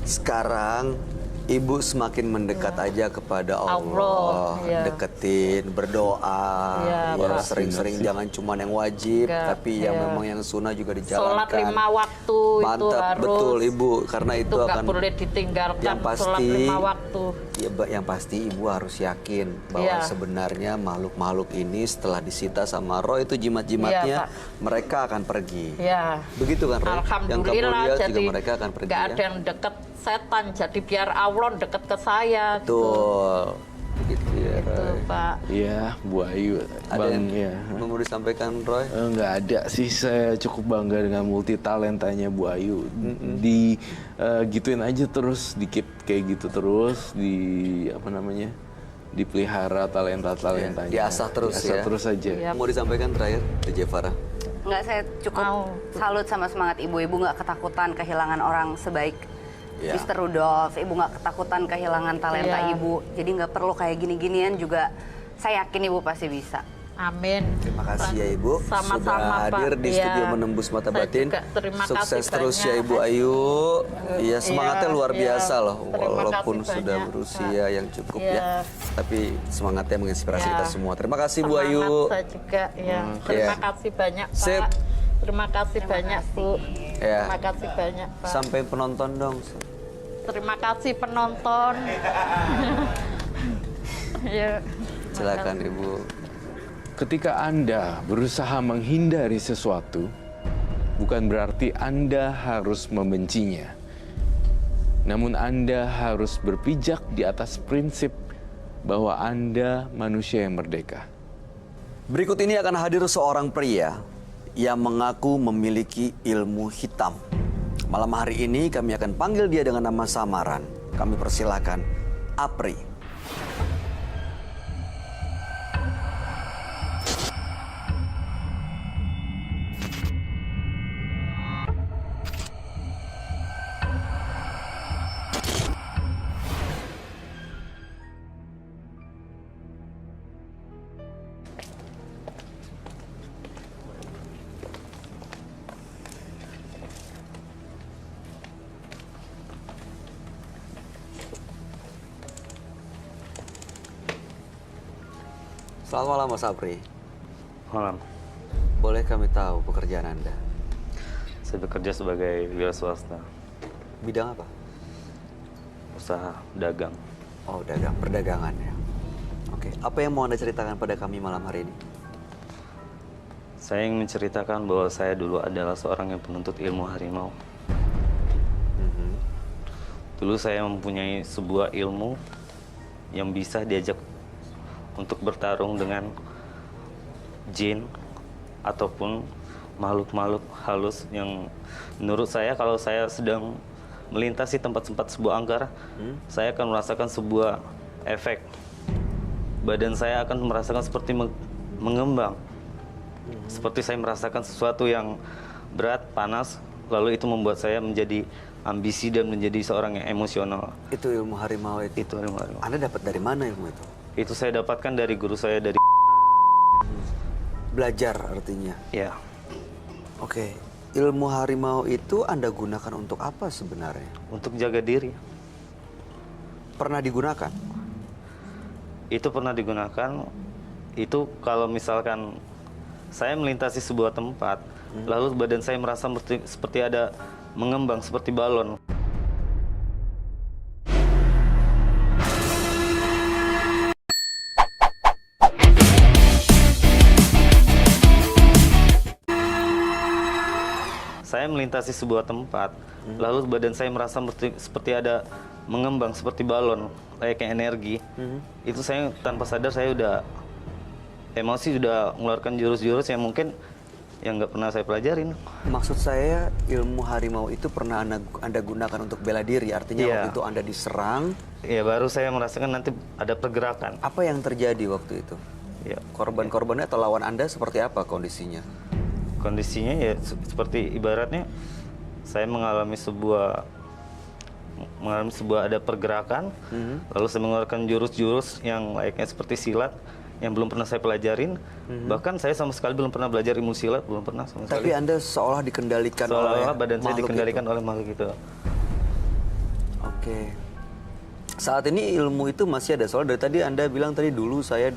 sekarang Ibu semakin mendekat aja kepada Allah, Allah, iya. deketin, berdoa, Iya, ya, Pak. sering-sering jangan cuma yang wajib, Enggak, tapi yang iya. memang yang sunnah juga sholat dijalankan. 5 waktu itu Mantap, harus. betul Ibu, karena itu nggak akan boleh ditinggalkan. yang sholat pasti 5 waktu. ya, yang pasti Ibu harus yakin bahwa Iya. sebenarnya makhluk-makhluk ini setelah disita sama roh itu jimat-jimatnya Iya, Pak. mereka akan pergi. Ya. Begitu kan, Roy? Yang kamu Alhamdulillah, lihat jadi juga mereka akan pergi nggak ya. ada yang deket setan, jadi biar Allah deket ke saya. Gitu, Betul. Begitu ya, Roy. Pak. Iya, Bu Ayu. Ada Bang, yang ya. mau disampaikan, Roy? Nggak ada sih, saya cukup bangga dengan multi talentanya Bu Ayu. Di gituin aja terus, dikit kayak gitu terus, dipelihara talenta-talentanya. Diasah terus Diasah ya. terus aja. Iya. Mau disampaikan terakhir, DJ Farah? Nggak, saya cukup Mau. salut sama semangat ibu-ibu nggak ketakutan kehilangan orang sebaik Ya. Mr. Rudolf. Ibu nggak ketakutan kehilangan talenta Iya. ibu. Jadi nggak perlu kayak gini-ginian juga. Saya yakin ibu pasti bisa. Amin. Terima kasih ya Ibu Sama-sama, sudah hadir Pak. di Iya. studio Menembus Mata Saya Batin. juga terima Sukses kasih terus ya banyak. Ibu Ayu. Iya, semangatnya luar iya. biasa loh, Terima walaupun kasih sudah banyak, berusia yang cukup Iya. ya. Tapi semangatnya menginspirasi Iya. kita semua. Terima kasih Bu Semangat Ayu. saya juga, ya. Terima Iya. kasih banyak, Pak. Sip. Terima kasih banyak, Bu. Ya. Terima kasih banyak, Pak. Sampai penonton dong. Terima kasih penonton. Ya. Silakan Ibu. Ketika Anda berusaha menghindari sesuatu, bukan berarti Anda harus membencinya. Namun Anda harus berpijak di atas prinsip bahwa Anda manusia yang merdeka. Berikut ini akan hadir seorang pria yang mengaku memiliki ilmu hitam. Malam hari ini kami akan panggil dia dengan nama samaran. Kami persilakan Apri. Selamat malam Mas Apri. Malam, Boleh kami tahu pekerjaan Anda? saya bekerja sebagai wira swasta, Bidang apa? usaha dagang. Oh, dagang, perdagangan ya. Oke, apa yang mau Anda ceritakan pada kami malam hari ini? Saya ingin menceritakan bahwa saya dulu adalah seorang yang penuntut ilmu harimau. Dulu saya mempunyai sebuah ilmu yang bisa diajak untuk bertarung dengan jin ataupun makhluk-makhluk halus yang menurut saya kalau saya sedang melintasi tempat-tempat sebuah angkar, saya akan merasakan sebuah efek. Badan saya akan merasakan seperti mengembang. Seperti saya merasakan sesuatu yang berat, panas, lalu itu membuat saya menjadi ambisi dan menjadi seorang yang emosional. Itu ilmu harimau itu. Itu harimau. Anda dapat dari mana ilmu itu? Itu saya dapatkan dari guru saya dari Belajar artinya. ya. Oke, ilmu harimau itu Anda gunakan untuk apa sebenarnya? Untuk jaga diri. Pernah digunakan? Itu pernah digunakan. Itu kalau misalkan saya melintasi sebuah tempat, lalu badan saya merasa seperti ada mengembang seperti balon. Saya melintasi sebuah tempat, lalu badan saya merasa seperti ada mengembang seperti balon, layaknya energi. Itu saya tanpa sadar saya udah emosi, sudah mengeluarkan jurus-jurus yang mungkin yang nggak pernah saya pelajarin. Maksud saya ilmu harimau itu pernah anda gunakan untuk bela diri, artinya Iya. waktu itu Anda diserang. Ya baru saya merasakan nanti ada pergerakan. Apa yang terjadi waktu itu? Ya, Korban-korbannya atau lawan Anda seperti apa kondisinya? kondisinya ya seperti ibaratnya saya mengalami sebuah ada pergerakan, lalu saya mengeluarkan jurus-jurus yang layaknya seperti silat yang belum pernah saya pelajarin. Bahkan saya sama sekali belum pernah belajar ilmu silat, belum pernah sama Tapi sekali. Anda seolah dikendalikan oleh Seolah-olah badan saya makhluk dikendalikan itu. oleh makhluk itu. Oke. Saat ini ilmu itu masih ada. Soalnya dari tadi Anda bilang tadi dulu saya.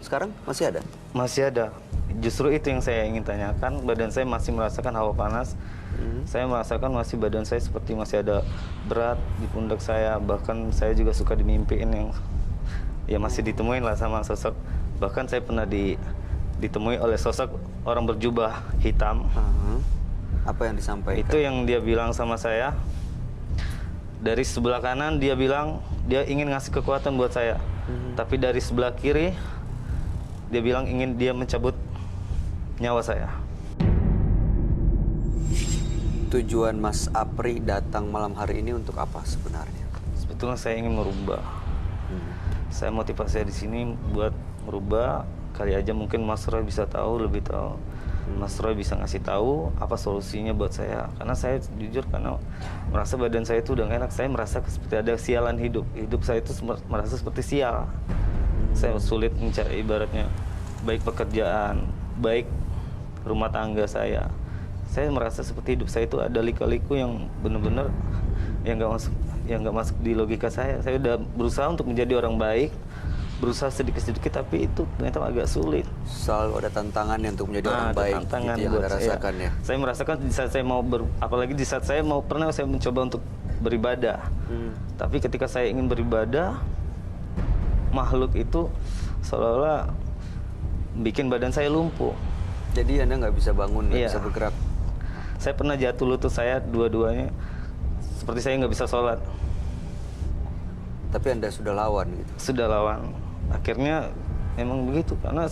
Sekarang masih ada? Masih ada. Justru itu yang saya ingin tanyakan. Badan saya masih merasakan hawa panas. Saya merasakan badan saya seperti masih ada berat di pundak saya. Bahkan saya juga suka dimimpiin yang ya masih ditemuin lah sama sosok. Bahkan saya pernah ditemui oleh sosok orang berjubah hitam. Apa yang disampaikan? Itu yang dia bilang sama saya. Dari sebelah kanan dia bilang dia ingin ngasih kekuatan buat saya. Tapi dari sebelah kiri dia bilang ingin dia mencabut nyawa saya. Tujuan Mas Apri datang malam hari ini untuk apa sebenarnya? Sebetulnya saya ingin merubah. Saya motivasi saya di sini buat merubah. Kali aja mungkin Mas Roy bisa tahu, lebih tahu. Mas Roy bisa ngasih tahu apa solusinya buat saya. Karena saya jujur karena merasa badan saya itu udah gak enak. Saya merasa seperti ada sialan hidup. Hidup saya itu merasa seperti sial. Saya sulit mencari ibaratnya baik pekerjaan, baik rumah tangga saya. Saya merasa seperti hidup saya itu ada lika-liku yang benar-benar yang nggak masuk di logika saya. Saya udah berusaha untuk menjadi orang baik, berusaha sedikit-sedikit, tapi itu ternyata agak sulit. Selalu ada tantangannya untuk menjadi orang Ada baik, tantangan gitu yang buat Anda rasakan ya. Saya merasakan di saat saya apalagi di saat saya pernah saya mencoba untuk beribadah. Tapi ketika saya ingin beribadah, makhluk itu seolah-olah bikin badan saya lumpuh. Jadi Anda nggak bisa bangun, nggak Iya. bisa bergerak. Saya pernah jatuh lutut saya dua-duanya, seperti saya nggak bisa sholat. Tapi Anda sudah lawan gitu. Sudah lawan. Akhirnya memang begitu, karena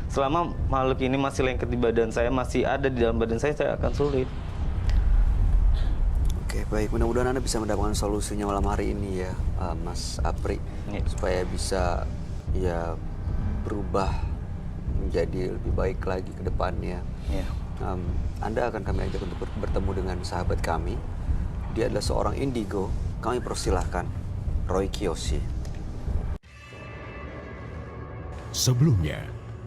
selama makhluk ini masih lengket di badan saya, masih ada di dalam badan saya akan sulit. Oke, baik. Mudah-mudahan Anda bisa mendapatkan solusinya malam hari ini ya, Mas Apri. Iya. Supaya bisa ya berubah menjadi lebih baik lagi ke depannya. Ya. Anda akan kami ajak untuk bertemu dengan sahabat kami. Dia adalah seorang indigo. Kami persilahkan Roy Kiyoshi. Sebelumnya,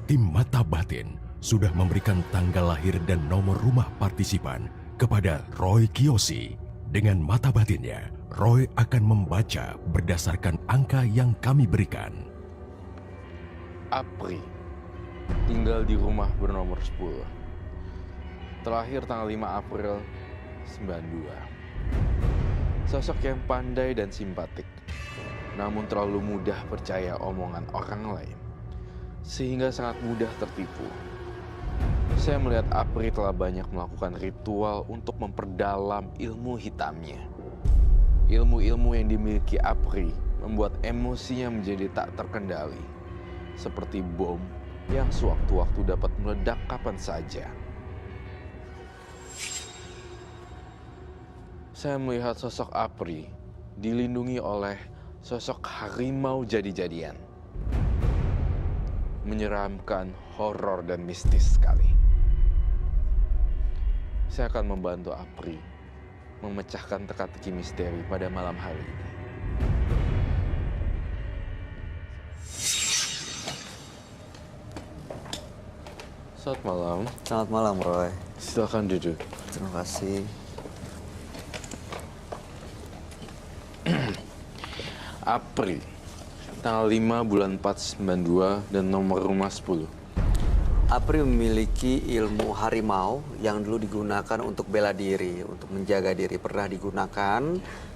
tim Mata Batin sudah memberikan tanggal lahir dan nomor rumah partisipan kepada Roy Kiyoshi. Dengan mata batinnya, Roy akan membaca berdasarkan angka yang kami berikan. Apri, tinggal di rumah bernomor 10. Terakhir tanggal 5 April 92. Sosok yang pandai dan simpatik, namun terlalu mudah percaya omongan orang lain, sehingga sangat mudah tertipu. Saya melihat Apri telah banyak melakukan ritual untuk memperdalam ilmu hitamnya. Ilmu-ilmu yang dimiliki Apri membuat emosinya menjadi tak terkendali, seperti bom yang sewaktu-waktu dapat meledak kapan saja. Saya melihat sosok Apri dilindungi oleh sosok harimau jadi-jadian. Menyeramkan, horor, dan mistis sekali. Saya akan membantu Apri memecahkan teka-teki misteri pada malam hari ini. Selamat malam. Selamat malam, Roy. Silakan duduk. Terima kasih. Apri, tanggal 5 bulan 4 92 dan nomor rumah 10. Apri memiliki ilmu harimau yang dulu digunakan untuk bela diri, untuk menjaga diri. Pernah digunakan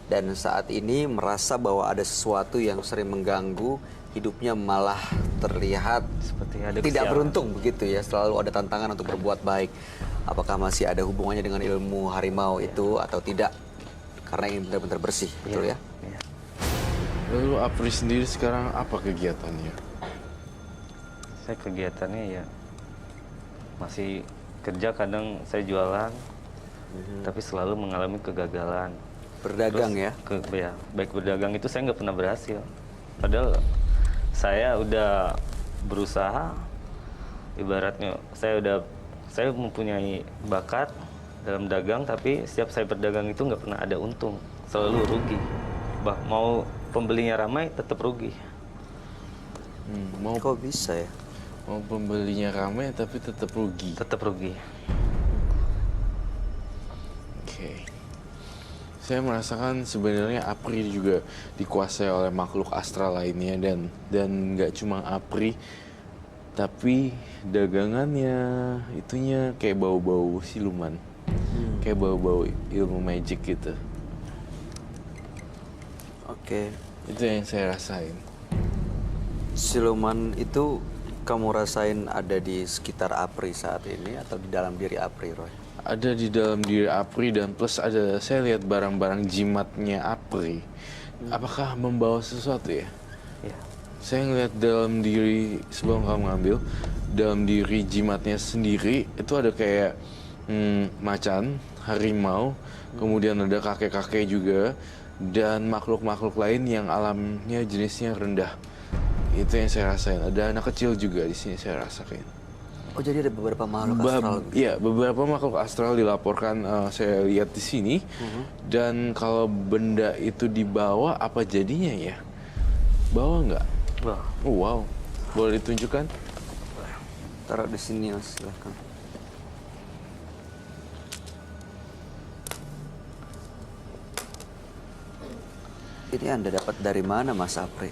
dan saat ini merasa bahwa ada sesuatu yang sering mengganggu hidupnya, malah terlihat Seperti ada tidak kesialan. beruntung begitu ya. Selalu ada tantangan untuk berbuat baik. Apakah masih ada hubungannya dengan ilmu harimau itu atau tidak? Karena ingin benar-benar bersih, betul ya? Iya. Lalu Apri sendiri sekarang apa kegiatannya? Saya kegiatannya ya masih kerja kadang saya jualan, tapi selalu mengalami kegagalan. Berdagang ya? Ya, baik berdagang itu saya nggak pernah berhasil. Padahal saya udah berusaha, ibaratnya saya mempunyai bakat dalam dagang, tapi setiap saya berdagang itu nggak pernah ada untung, selalu rugi. Mau pembelinya ramai tetap rugi. Kok bisa ya? Mau pembelinya ramai tapi tetap rugi. Tetap rugi. Oke. Saya merasakan sebenarnya Apri juga dikuasai oleh makhluk astral lainnya, dan nggak cuma Apri, tapi dagangannya itunya kayak bau-bau siluman, kayak bau-bau ilmu magic gitu. Oke. Itu yang saya rasain. Siluman itu kamu rasain ada di sekitar Apri saat ini atau di dalam diri Apri, Roy? Ada di dalam diri Apri, dan plus ada, saya lihat barang-barang jimatnya Apri. Apakah membawa sesuatu ya? Ya. Saya ngeliat dalam diri, sebelum kamu ngambil, dalam diri jimatnya sendiri itu ada kayak macan, harimau, kemudian ada kakek-kakek juga, dan makhluk-makhluk lain yang alamnya jenisnya rendah. Itu yang saya rasain. Ada anak kecil juga di sini saya rasain. Oh, jadi ada beberapa makhluk astral? Iya, beberapa makhluk astral dilaporkan saya lihat di sini. Dan kalau benda itu dibawa, apa jadinya ya? Bawa nggak? Wah, Oh, wow. Boleh ditunjukkan? Taruh di sini, Mas. Silahkan. Ini Anda dapat dari mana, Mas Apri?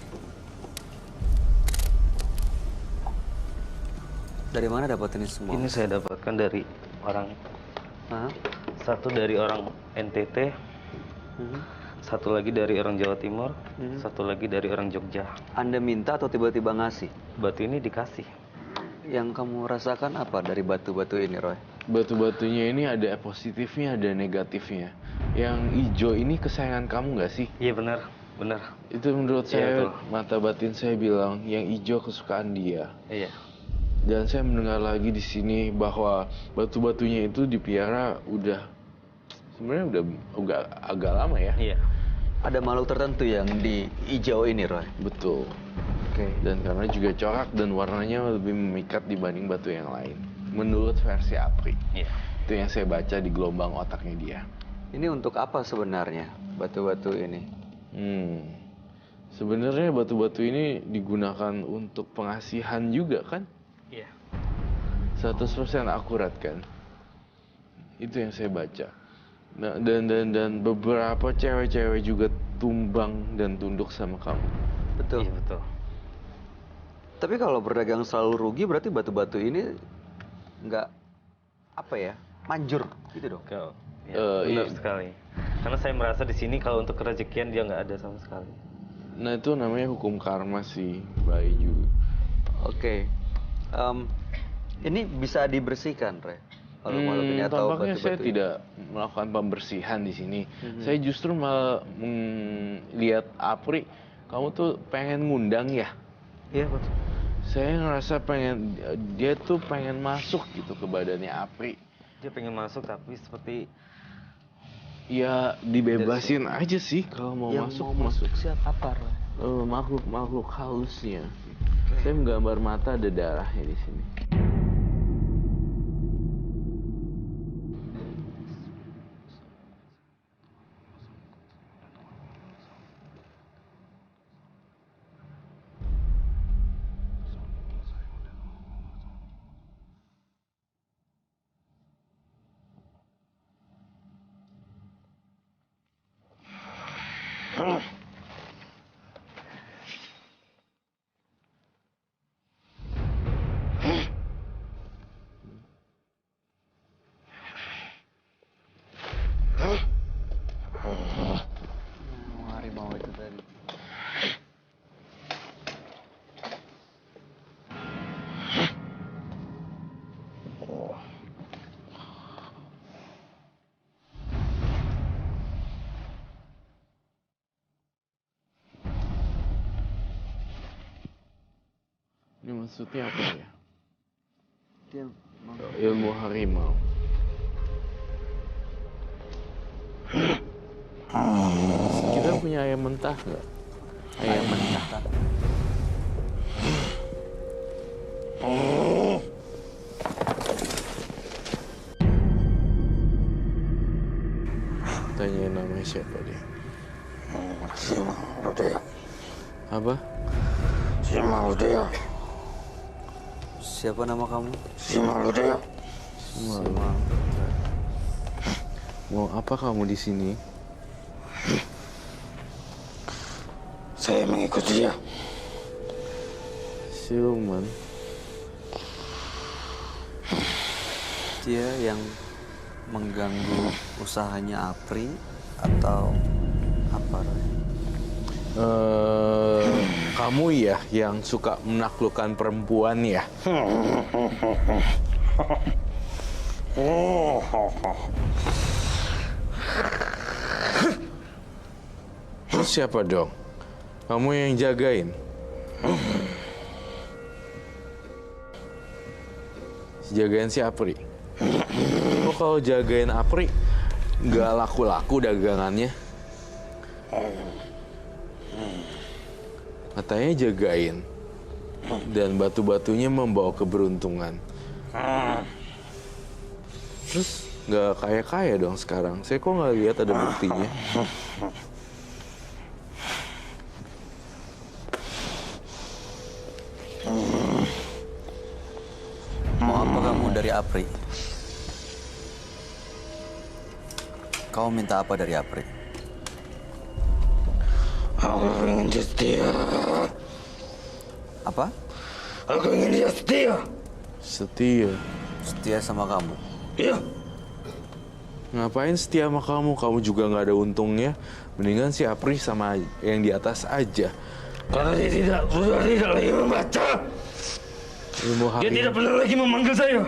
Dari mana dapat ini semua? ini saya dapatkan dari orang, Hah? satu dari orang NTT, satu lagi dari orang Jawa Timur, satu lagi dari orang Jogja. Anda minta atau tiba-tiba ngasih? Batu ini dikasih. Yang kamu rasakan apa dari batu-batu ini, Roy? Batu-batunya ini ada positifnya, ada negatifnya. Yang hijau ini kesayangan kamu nggak sih? Iya benar, benar. Itu menurut Iya, saya, betul. mata batin saya bilang yang hijau kesukaan dia. Iya. Dan saya mendengar lagi di sini bahwa batu-batunya itu dipiara sebenarnya udah agak lama ya. Iya. Ada makhluk tertentu yang di hijau ini, Roy? Betul. Oke. Dan karena juga corak dan warnanya lebih memikat dibanding batu yang lain. Menurut versi Apri. Iya. Itu yang saya baca di gelombang otaknya dia. Ini untuk apa sebenarnya batu-batu ini? Sebenarnya batu-batu ini digunakan untuk pengasihan juga kan? Iya. 100% akurat kan? Itu yang saya baca. Nah, dan beberapa cewek-cewek juga tumbang dan tunduk sama kamu. Betul. Iya betul. Tapi kalau berdagang selalu rugi, berarti batu-batu ini nggak apa ya, manjur gitu dong. Ya, benar iya. sekali. Karena saya merasa di sini kalau untuk kerezekian dia nggak ada sama sekali. Nah, itu namanya hukum karma sih, baik juga. Oke. Ini bisa dibersihkan, Re? Makhluk-makhluk ini atau Tampaknya batu-batu saya ini? tidak melakukan pembersihan di sini. Saya justru malah lihat Apri, kamu tuh pengen ngundang ya? Iya betul. Saya ngerasa dia tuh pengen masuk gitu ke badannya Apri. Dia pengen masuk tapi seperti Ya dibebasin aja sih kalau mau Yang masuk. mau masuk siapa apa, Roy? Makhluk halusnya. Saya menggambar mata ada darahnya di sini. Harimau itu tadi. Ini maksudnya apa ya? Dia Ilmu harimau. Kita punya ayam mentah nggak? Ayam mentah. Tanya namanya siapa dia? Apa? Siapa nama kamu? Simal. Mau apa kamu di sini? Saya mengikuti dia. Siluman. Dia yang mengganggu usahanya Apri atau apa, Roy? Kamu ya yang suka menaklukkan perempuan ya? Terus siapa dong? Kamu yang jagain? Jagain si Apri? Kok kalau jagain Apri nggak laku-laku dagangannya? Katanya jagain dan batu-batunya membawa keberuntungan. Terus nggak kaya-kaya dong sekarang. Saya kok nggak lihat ada buktinya. Mau apa kamu dari Apri? Kau minta apa dari Apri? Aku ingin dia setia. Apa? Aku ingin dia setia. Setia? Setia sama kamu? Iya. Ngapain setia sama kamu? Kamu juga nggak ada untungnya. Mendingan si Apri sama yang di atas aja. Karena dia sudah tidak lagi membaca. Ilmu Dia harimau. tidak pernah lagi memanggil saya.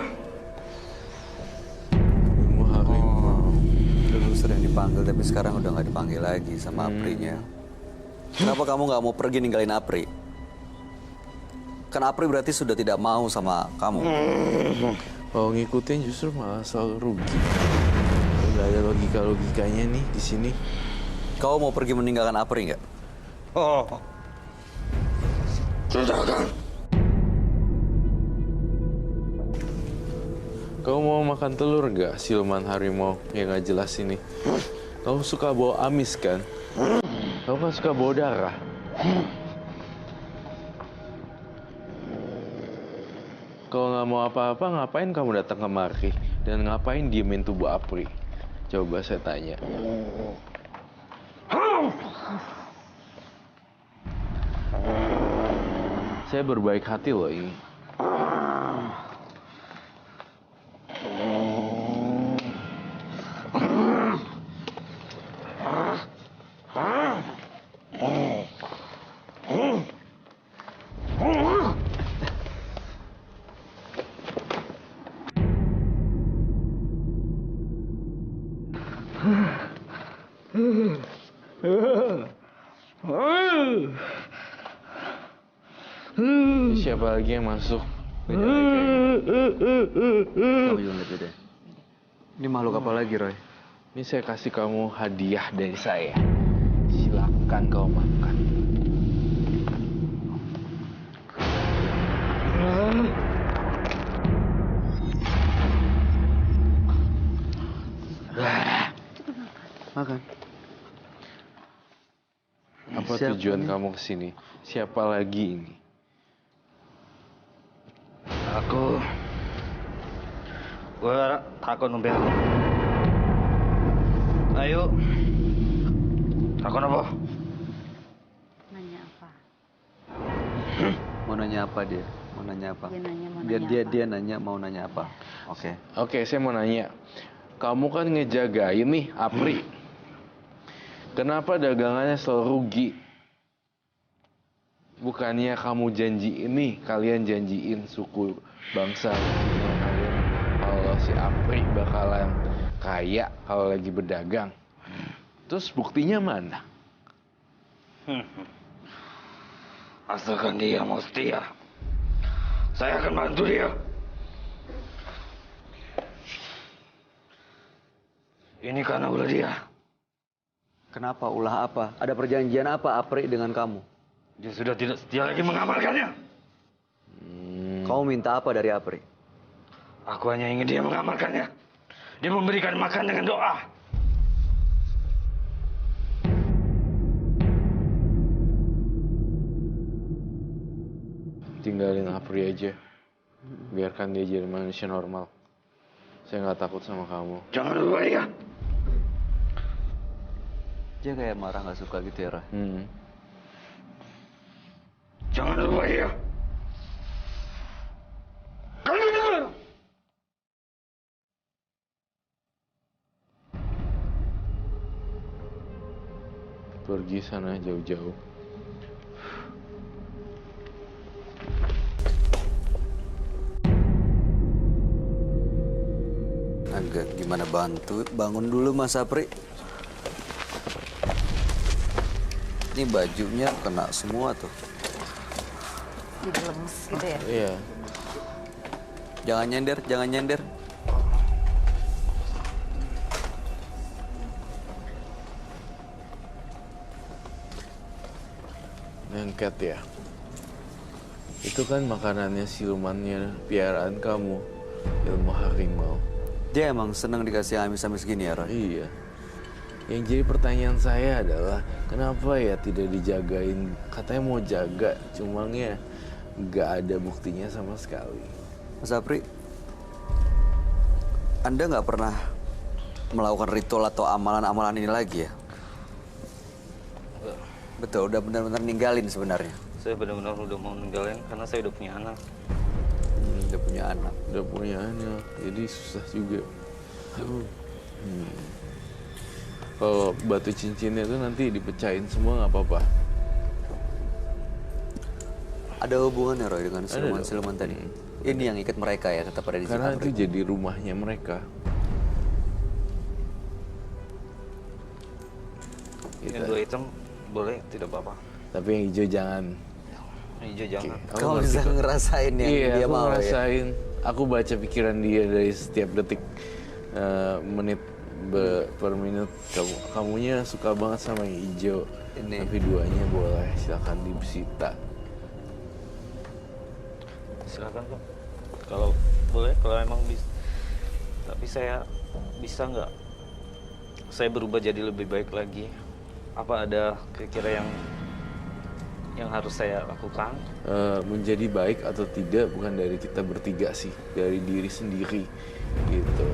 Ilmu harimau. Dulu sering dipanggil tapi sekarang udah nggak dipanggil lagi sama Aprinya. Kenapa kamu nggak mau pergi ninggalin Apri? Kan Apri berarti sudah tidak mau sama kamu. Kalau ngikutin justru malah selalu rugi. Nggak ada logikanya nih di sini. Kau mau pergi meninggalkan Apri nggak? Oh. Tidak kan? Kau mau makan telur nggak, siluman harimau yang nggak jelas ini? Kau suka bau amis kan? Kau kan suka bau darah. Kalau nggak mau apa-apa, ngapain kamu datang kemari? Dan ngapain diemin tubuh Apri? Coba saya tanya. Saya berbaik hati loh ini. Siapa lagi yang masuk? Kamu juga nggak beda. Ini makhluk apa lagi, Roy? Ini saya kasih kamu hadiah dari saya. Silakan kau makan. Makan. Apa Siapa tujuan nih? kamu kesini? Siapa lagi ini? Gue takut numpang. Ayo. Takut apa? Nanya apa? Mau nanya apa dia? Mau nanya apa? Dia nanya mau Biar nanya dia apa? dia nanya mau nanya apa? Oke. Oke, saya mau nanya. Kamu kan ngejagain nih Apri. Kenapa dagangannya selalu rugi? Bukannya kamu janji ini, kalian janjiin suku bangsa kalian kalau si Apri bakalan kaya kalau lagi berdagang. Terus buktinya mana? Asalkan dia mau setia, saya akan bantu dia. Ini karena ulah dia. Kenapa? Ulah apa? Ada perjanjian apa Apri dengan kamu? Dia sudah tidak setia lagi mengamalkannya. Kamu minta apa dari Apri? Aku hanya ingin dia mengamalkannya. Dia memberikan makan dengan doa. Tinggalin Apri aja. Biarkan dia jadi manusia normal. Saya nggak takut sama kamu. Jangan lupa dia. Dia kayak marah nggak suka gitu ya, Roy? Jangan lupa dia. Kamu dengar? Pergi sana jauh-jauh. Agak gimana bantu? Bangun dulu Mas Apri. Ini bajunya kena semua tuh. Jadi lemes gitu ya. Iya. Jangan nyender, jangan nyender. Nengket ya. Itu kan makanannya silumannya piaraan kamu. Ilmu harimau. Dia emang seneng dikasih amis-amis gini ya, Roy? Iya. Yang jadi pertanyaan saya adalah kenapa ya tidak dijagain? Katanya mau jaga, cumanya nggak ada buktinya sama sekali. Mas Apri, Anda nggak pernah melakukan ritual atau amalan-amalan ini lagi ya? Betul, udah benar-benar ninggalin sebenarnya. Saya benar-benar udah mau ninggalin karena saya udah punya anak. Udah punya anak. Udah punya anak, jadi susah juga. Kalau batu cincinnya itu nanti dipecahin semua nggak apa-apa. Ada hubungannya Roy dengan Ada siluman-siluman tadi? Ini yang ikat mereka ya, tetap ada di Karena Apri. itu jadi rumahnya mereka. Yang dua hitam boleh, tidak apa-apa. Tapi yang hijau jangan. Yang hijau jangan. Aku Kamu ngerti bisa kok. ngerasain yang Iya, dia aku mau ya? ngerasain. Aku baca pikiran dia dari setiap detik, menit per minut. Kamunya suka banget sama yang hijau. Ini. Tapi duanya boleh, silakan disita. Silakan Pak. Kalau boleh, kalau emang bisa. Tapi saya bisa nggak? Saya berubah jadi lebih baik lagi. Apa ada kira-kira yang harus saya lakukan? Menjadi baik atau tidak bukan dari kita bertiga sih, dari diri sendiri gitu.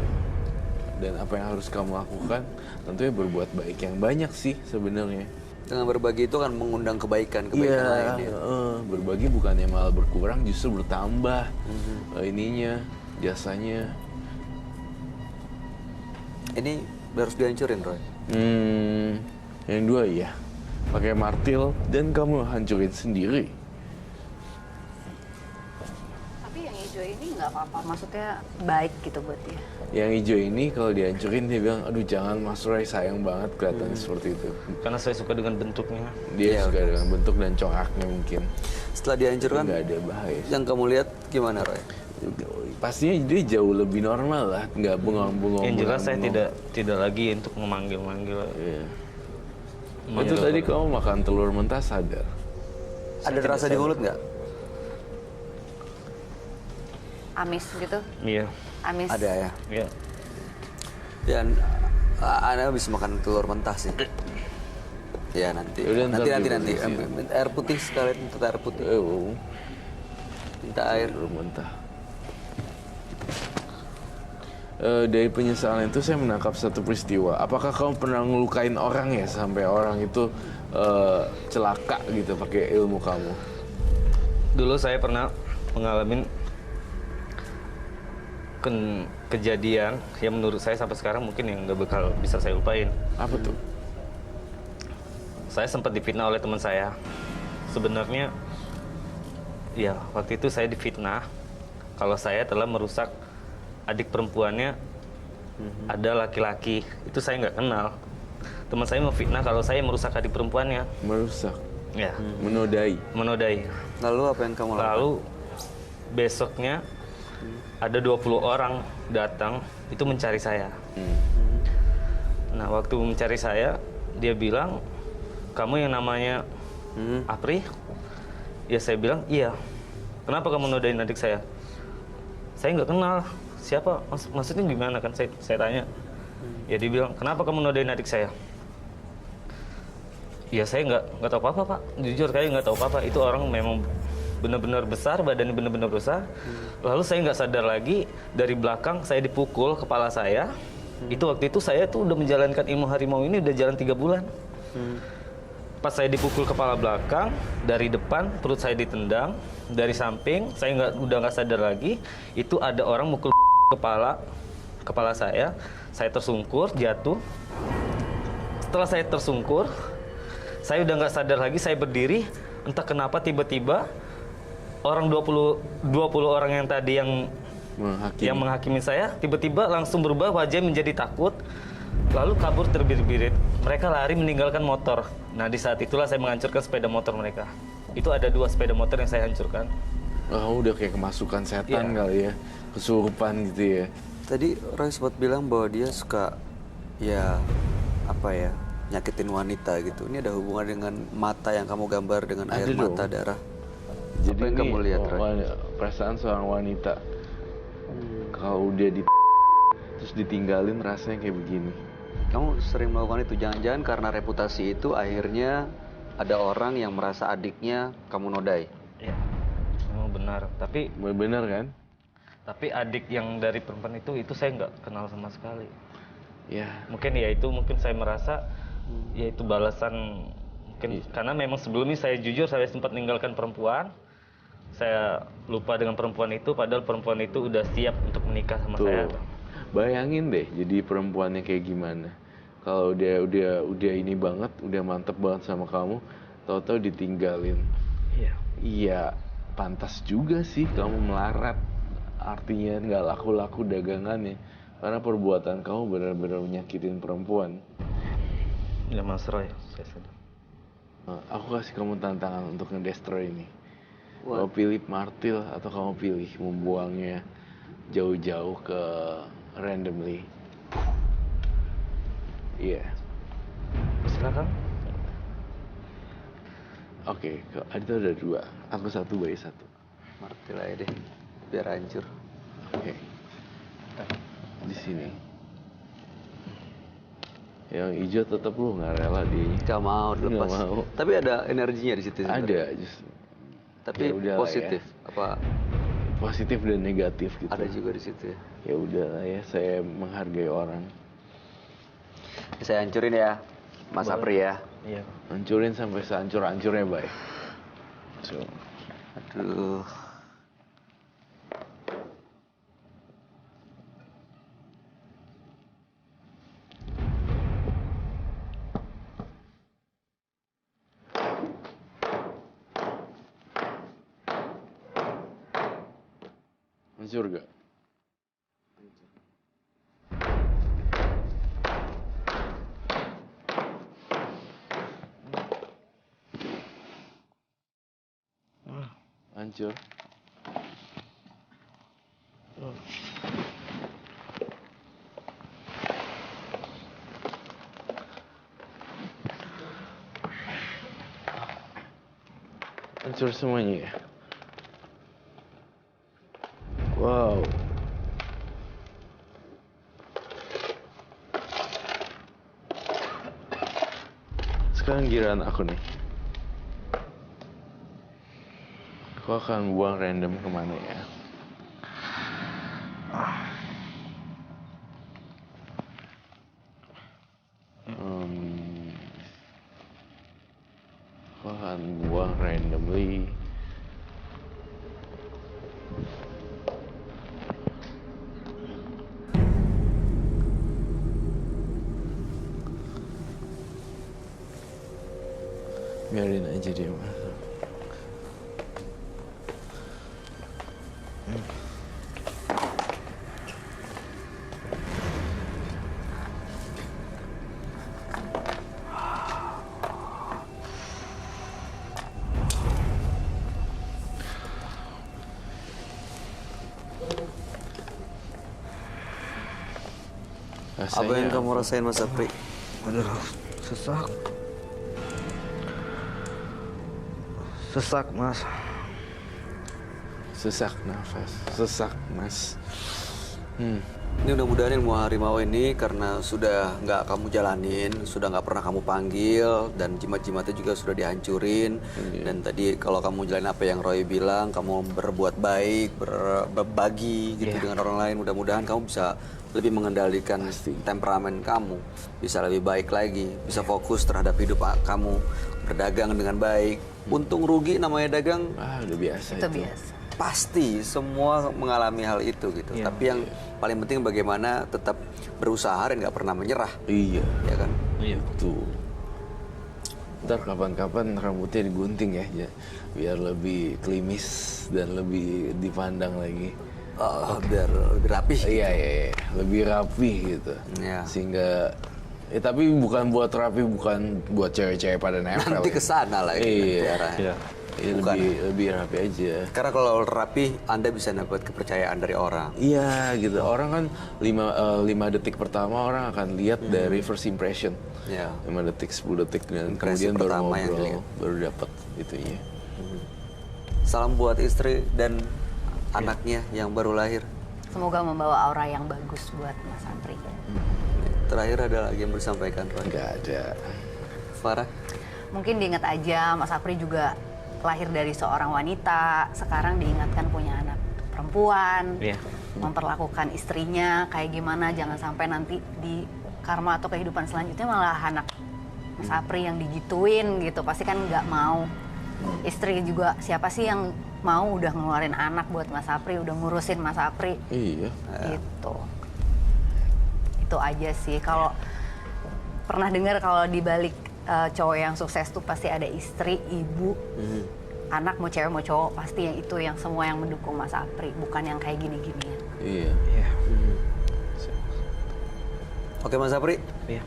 Dan apa yang harus kamu lakukan tentunya berbuat baik yang banyak sih sebenarnya. Dengan berbagi itu kan mengundang kebaikan lain ya. Berbagi bukannya malah berkurang, justru bertambah ininya, jasanya. Ini harus dihancurin Roy. Yang dua ya, pakai martil dan kamu hancurin sendiri. Tapi yang hijau ini nggak apa-apa, maksudnya baik gitu buat dia. Yang hijau ini kalau dihancurin dia bilang, aduh jangan Mas Roy, sayang banget kelihatannya seperti itu. Karena saya suka dengan bentuknya. Dia suka dengan bentuk dan coraknya mungkin. Setelah dihancurkan, Nggak ada bahaya. yang kamu lihat gimana Roy? Pastinya dia jauh lebih normal lah, nggak bengong-bengong. Yang jelas saya bengong. tidak lagi untuk memanggil-manggil. Iya. Manggil Itu tadi apa? kamu makan telur mentah sadar. Ada rasa di mulut nggak? Amis gitu, Iya, amis. Ada ya. iya. Dan Anda bisa makan telur mentah sih. Ya nanti. Yaudah, ntar Nanti. dibersihin. Minta air putih sekalian, minta air putih. Minta air. Telur mentah. Dari penyesalan itu saya menangkap satu peristiwa. Apakah kamu pernah ngelukain orang ya sampai orang itu celaka gitu pakai ilmu kamu? Dulu saya pernah mengalami kejadian yang menurut saya sampai sekarang mungkin yang nggak bakal bisa saya lupain. Apa tuh? Saya sempat difitnah oleh teman saya. Sebenarnya, ya waktu itu saya difitnah kalau saya telah merusak adik perempuannya. Ada laki-laki, itu saya nggak kenal. Teman saya memfitnah kalau saya merusak adik perempuannya. Merusak, Ya, menodai. menodai. Lalu apa yang kamu lakukan? Lalu besoknya ada 20 orang datang itu mencari saya. Nah, waktu mencari saya, dia bilang, kamu yang namanya Apri? Ya saya bilang, iya. Kenapa kamu nodain adik saya? Saya nggak kenal. Siapa? Maksudnya gimana kan? Saya tanya. Ya dia bilang, kenapa kamu nodain adik saya? Ya saya nggak tahu apa-apa, Pak. Jujur kayak nggak tahu apa-apa. Itu orang memang benar-benar besar, badannya benar-benar besar. Lalu saya nggak sadar lagi, dari belakang saya dipukul kepala saya. Itu waktu itu saya tuh udah menjalankan ilmu harimau ini udah jalan 3 bulan. Pas saya dipukul kepala belakang, dari depan perut saya ditendang, dari samping saya udah nggak sadar lagi. Itu ada orang mukul kepala saya tersungkur, jatuh. Setelah saya tersungkur, saya udah nggak sadar lagi, saya berdiri. Entah kenapa tiba-tiba orang 20 orang yang tadi yang menghakimi saya tiba-tiba langsung berubah wajah menjadi takut, lalu kabur terbirit-birit. Mereka lari meninggalkan motor. Nah, di saat itulah saya menghancurkan sepeda motor mereka. Itu ada 2 sepeda motor yang saya hancurkan. Oh, udah kayak kemasukan setan kali ya, kesurupan gitu ya. Tadi Roy sempat bilang bahwa dia suka nyakitin wanita gitu. Ini ada hubungan dengan mata yang kamu gambar dengan air mata, darah. Jadi apa yang kamu lihat, Roy? Perasaan seorang wanita kalau dia terus ditinggalin rasanya kayak begini. Kamu sering melakukan itu, jangan-jangan karena reputasi itu akhirnya ada orang yang merasa adiknya kamu nodai. Iya, memang benar. Tapi Benar kan? Tapi adik yang dari perempuan itu saya nggak kenal sama sekali. Ya. Mungkin saya merasa ya itu balasan mungkin karena memang sebelumnya saya jujur saya sempat meninggalkan perempuan. Saya lupa dengan perempuan itu, padahal perempuan itu udah siap untuk menikah sama saya. Bayangin deh jadi perempuannya kayak gimana. Kalau dia udah ini banget, udah mantep banget sama kamu, tahu-tahu ditinggalin. Iya. Iya, pantas juga sih kamu melarat. Artinya nggak laku-laku dagangannya. Karena perbuatan kamu benar-benar menyakitin perempuan. Ya Mas Roy, saya sadar. Aku kasih kamu tantangan untuk ngedestroy ini. Kamu pilih martil atau kamu pilih membuangnya jauh-jauh ke randomly. Iya. Silakan. Oke, itu ada 2. Aku 1 bayi 1. Martil aja deh, biar hancur. Oke. Di sini. Yang hijau tetap lu nggak rela dia. Gak mau dilepas. Nggak mau. Tapi ada energinya di situ. Ada, justru. Tapi Ya positif apa? Positif dan negatif gitu. Ada juga di situ ya. Ya udahlah ya, saya menghargai orang. Saya hancurin ya, Mas Apri ya. Iya. Hancurin sampai sehancur-hancurnya, Bay. So. Aduh. Hancur gak? Hancur. Hancur semuanya ya? Wow. Sekarang giliran aku nih. Aku akan buang random kemana ya? Aku akan buang randomly. Biarin aja dia masuk. Apa yang kamu rasain, Mas Apri? Aduh, sesak. Sesak, Mas. Sesak nafas, sesak mas. Ini mudah-mudahan ilmu harimau ini karena sudah nggak kamu jalanin, sudah nggak pernah kamu panggil, dan jimat-jimatnya juga sudah dihancurin. Dan tadi kalau kamu jalanin apa yang Roy bilang, kamu berbuat baik, berbagi gitu dengan orang lain, mudah-mudahan kamu bisa lebih mengendalikan temperamen kamu, bisa lebih baik lagi, bisa fokus terhadap hidup kamu, berdagang dengan baik. Untung rugi namanya dagang, Udah biasa Itu biasa. pasti semua mengalami hal itu gitu. Tapi yang paling penting bagaimana tetap berusaha dan nggak pernah menyerah, Iya, ya kan? iya tuh. Ntar kapan-kapan rambutnya digunting ya, biar lebih klimis dan lebih dipandang lagi. Biar lebih rapi. Iya, lebih rapi gitu. Iya. Sehingga tapi bukan buat rapi, bukan buat cewek-cewek pada nempel. Nanti ya. kesana lagi. Iya. arahnya. Iya, Bukan. lebih rapi aja. Karena kalau rapi, Anda bisa dapat kepercayaan dari orang. Iya gitu. Orang kan 5 detik pertama orang akan lihat dari first impression. Ya. 5 detik, 10 detik dan Impresi kemudian baru pertama yang ngobrol, dilihat. baru dapat itunya. Salam buat istri dan anaknya yang baru lahir. Semoga membawa aura yang bagus buat Mas Apri. Terakhir ada lagi yang disampaikan, Roy? Nggak ada. Farah? Mungkin diingat aja Mas Apri juga lahir dari seorang wanita, sekarang diingatkan punya anak perempuan, Iya. memperlakukan istrinya kayak gimana, jangan sampai nanti di karma atau kehidupan selanjutnya malah anak Mas Apri yang digituin gitu, pasti kan nggak mau. Istri juga, siapa sih yang mau udah ngeluarin anak buat Mas Apri, udah ngurusin Mas Apri, Iya. gitu. Itu aja sih. Kalau pernah dengar kalau di balik cowok yang sukses tuh pasti ada istri, ibu, anak, mau cewek mau cowok, pasti yang itu yang semua yang mendukung Mas Apri, bukan yang kayak gini-ginian. Iya. Oke, Mas Apri. Iya.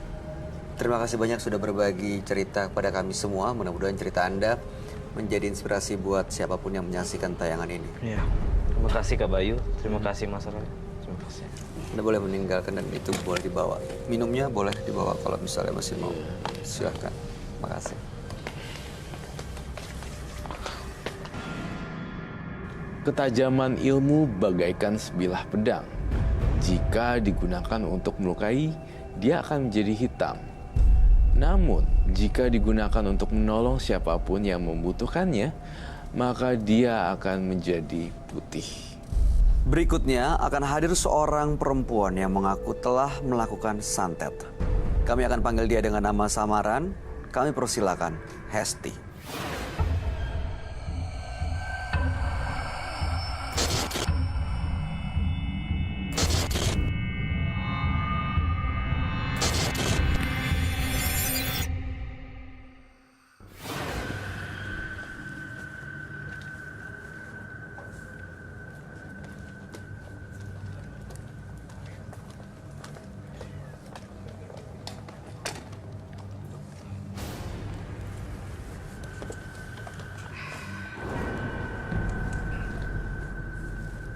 Terima kasih banyak sudah berbagi cerita kepada kami semua. Mudah-mudahan cerita Anda menjadi inspirasi buat siapapun yang menyaksikan tayangan ini. Iya. Terima kasih Kak Bayu. Terima kasih Mas Roy. Terima kasih. Anda boleh meninggalkan dan itu boleh dibawa. Minumnya boleh dibawa kalau misalnya masih mau. Silahkan. Makasih. Ketajaman ilmu bagaikan sebilah pedang. Jika digunakan untuk melukai, dia akan menjadi hitam. Namun, jika digunakan untuk menolong siapapun yang membutuhkannya, maka dia akan menjadi putih. Berikutnya akan hadir seorang perempuan yang mengaku telah melakukan santet. Kami akan panggil dia dengan nama samaran. Kami persilakan Hesti.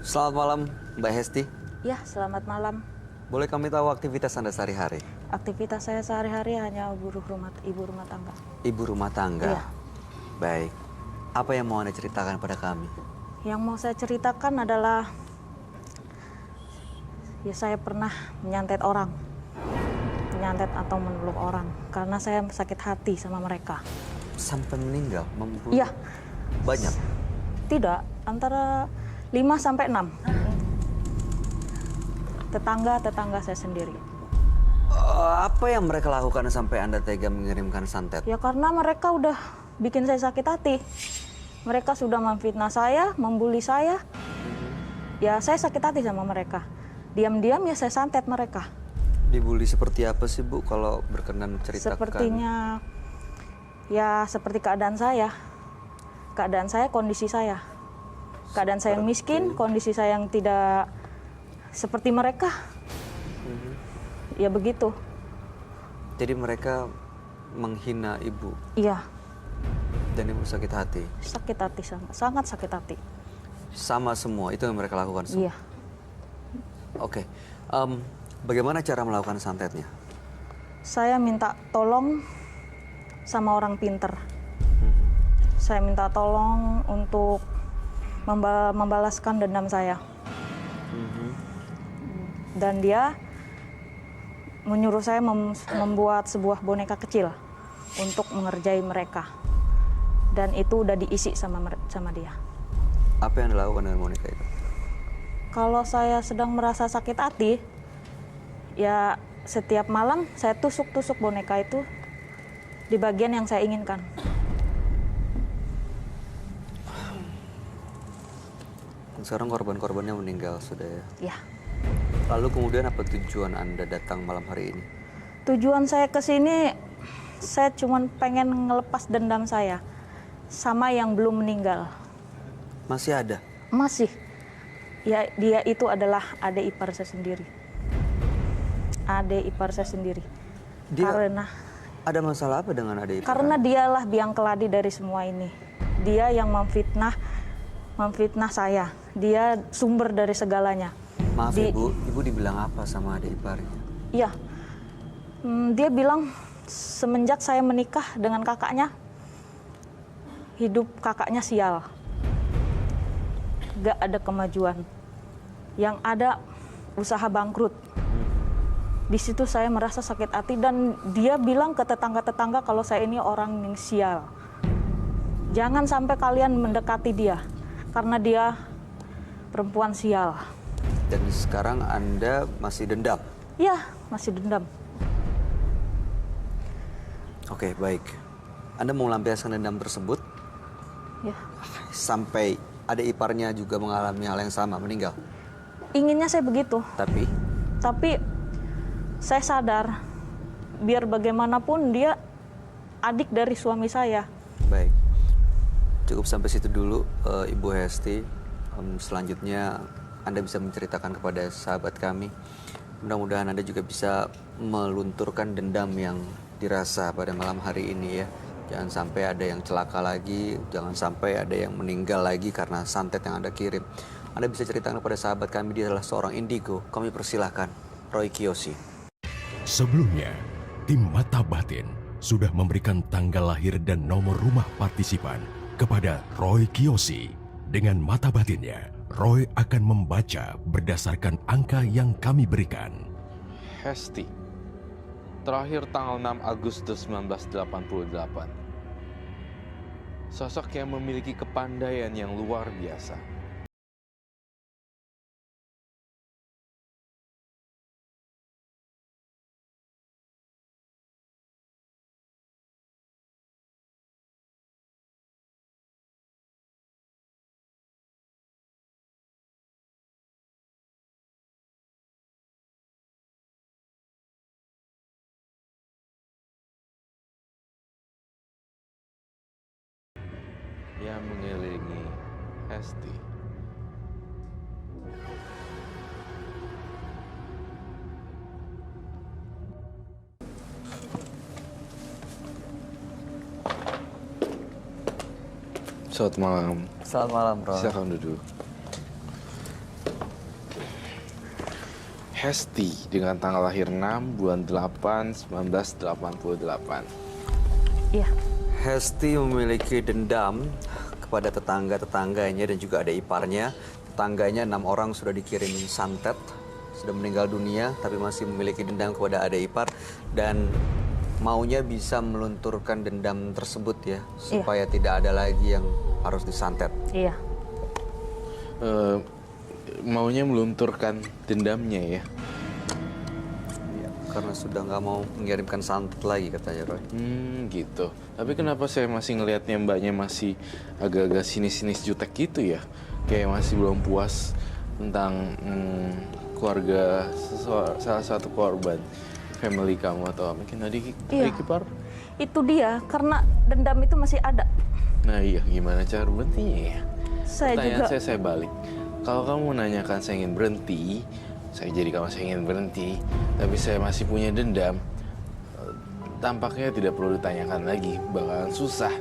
Selamat malam, Mbak Hesti. Ya, selamat malam. Boleh kami tahu aktivitas Anda sehari-hari? Aktivitas saya sehari-hari hanya ibu rumah tangga. Ibu rumah tangga. Iya. Baik. Apa yang mau Anda ceritakan pada kami? Yang mau saya ceritakan adalah ya saya pernah menyantet orang. Menyantet atau menolong orang karena saya sakit hati sama mereka. Sampai meninggal? Membunuh? Iya. Banyak? Tidak, antara 5 sampai 6. Tetangga saya sendiri. Apa yang mereka lakukan sampai Anda tega mengirimkan santet? Ya karena mereka udah bikin saya sakit hati. Mereka sudah memfitnah saya, membuli saya. Ya saya sakit hati sama mereka. Diam-diam ya saya santet mereka. Dibully seperti apa sih, Bu, kalau berkenan ceritakan? Sepertinya ya seperti keadaan saya. Keadaan saya, kondisi saya. Keadaan saya yang miskin, kondisi saya yang tidak seperti mereka. Ya begitu. Jadi mereka menghina Ibu Iya, dan Ibu sakit hati? sakit hati, sangat sakit hati. Sama semua, itu yang mereka lakukan semua? Iya. Oke. Bagaimana cara melakukan santetnya? Saya minta tolong sama orang pinter. Saya minta tolong untuk membalaskan dendam saya. Dan dia menyuruh saya membuat sebuah boneka kecil untuk mengerjai mereka. Dan itu udah diisi sama dia. Apa yang dilakukan dengan boneka itu? Kalau saya sedang merasa sakit hati, ya setiap malam saya tusuk-tusuk boneka itu di bagian yang saya inginkan. Sekarang korban-korbannya meninggal sudah ya? Ya. Lalu kemudian apa tujuan Anda datang malam hari ini? Tujuan saya ke sini, saya cuma pengen ngelepas dendam saya sama yang belum meninggal. Masih ada? Masih. Ya, dia itu adalah adik ipar saya sendiri. Adik ipar saya sendiri. Dia Karena ada masalah apa dengan adik ipar? Karena dialah biang keladi dari semua ini. Dia yang memfitnah saya. Dia sumber dari segalanya. Maaf Ibu dibilang apa sama adik iparnya? Iya. Dia bilang semenjak saya menikah dengan kakaknya, hidup kakaknya sial. Gak ada kemajuan. Yang ada usaha bangkrut. Di situ saya merasa sakit hati dan dia bilang ke tetangga-tetangga kalau saya ini orang yang sial. Jangan sampai kalian mendekati dia karena dia perempuan sial. Dan sekarang Anda masih dendam? Iya, masih dendam. Oke, baik. Anda mau melampiaskan dendam tersebut Ya. sampai adik iparnya juga mengalami hal yang sama, meninggal? Inginnya saya begitu. Tapi saya sadar biar bagaimanapun dia adik dari suami saya. Baik. Cukup sampai situ dulu, Ibu Hesti. Selanjutnya Anda bisa menceritakan kepada sahabat kami. Mudah-mudahan Anda juga bisa melunturkan dendam yang dirasa pada malam hari ini ya. Jangan sampai ada yang celaka lagi, jangan sampai ada yang meninggal lagi karena santet yang Anda kirim. Anda bisa ceritakan kepada sahabat kami, dia adalah seorang indigo. Kami persilahkan, Roy Kiyoshi. Sebelumnya, tim Mata Batin sudah memberikan tanggal lahir dan nomor rumah partisipan kepada Roy Kiyoshi. Dengan mata batinnya, Roy akan membaca berdasarkan angka yang kami berikan. Hesti. Terakhir tanggal 6 Agustus 1988. Sosok yang memiliki kepandaian yang luar biasa. Yang mengelilingi Hesti. Selamat malam. Selamat malam, Roy. Silakan duduk. Hesti dengan tanggal lahir 6 bulan 8 1988. Iya. Hesti memiliki dendam kepada tetangga-tetangganya dan juga ada iparnya. Tetangganya 6 orang sudah dikirimin santet, sudah meninggal dunia, tapi masih memiliki dendam kepada adik ipar dan maunya bisa melunturkan dendam tersebut ya, supaya tidak ada lagi yang harus disantet. Iya. Maunya melunturkan dendamnya ya. Karena sudah nggak mau mengirimkan santet lagi katanya Roy. Gitu. Tapi kenapa saya masih ngelihatnya mbaknya masih agak-agak sinis-sinis jutek gitu ya? Kayak masih belum puas tentang keluarga salah satu korban family kamu atau mungkin adik ipar? Itu dia, karena dendam itu masih ada. Nah iya, gimana cara berhentinya ya? Pertanyaan juga. saya balik. Kalau kamu menanyakan saya ingin berhenti, saya jadikan saya ingin berhenti, tapi saya masih punya dendam, tampaknya tidak perlu ditanyakan lagi, bakalan susah.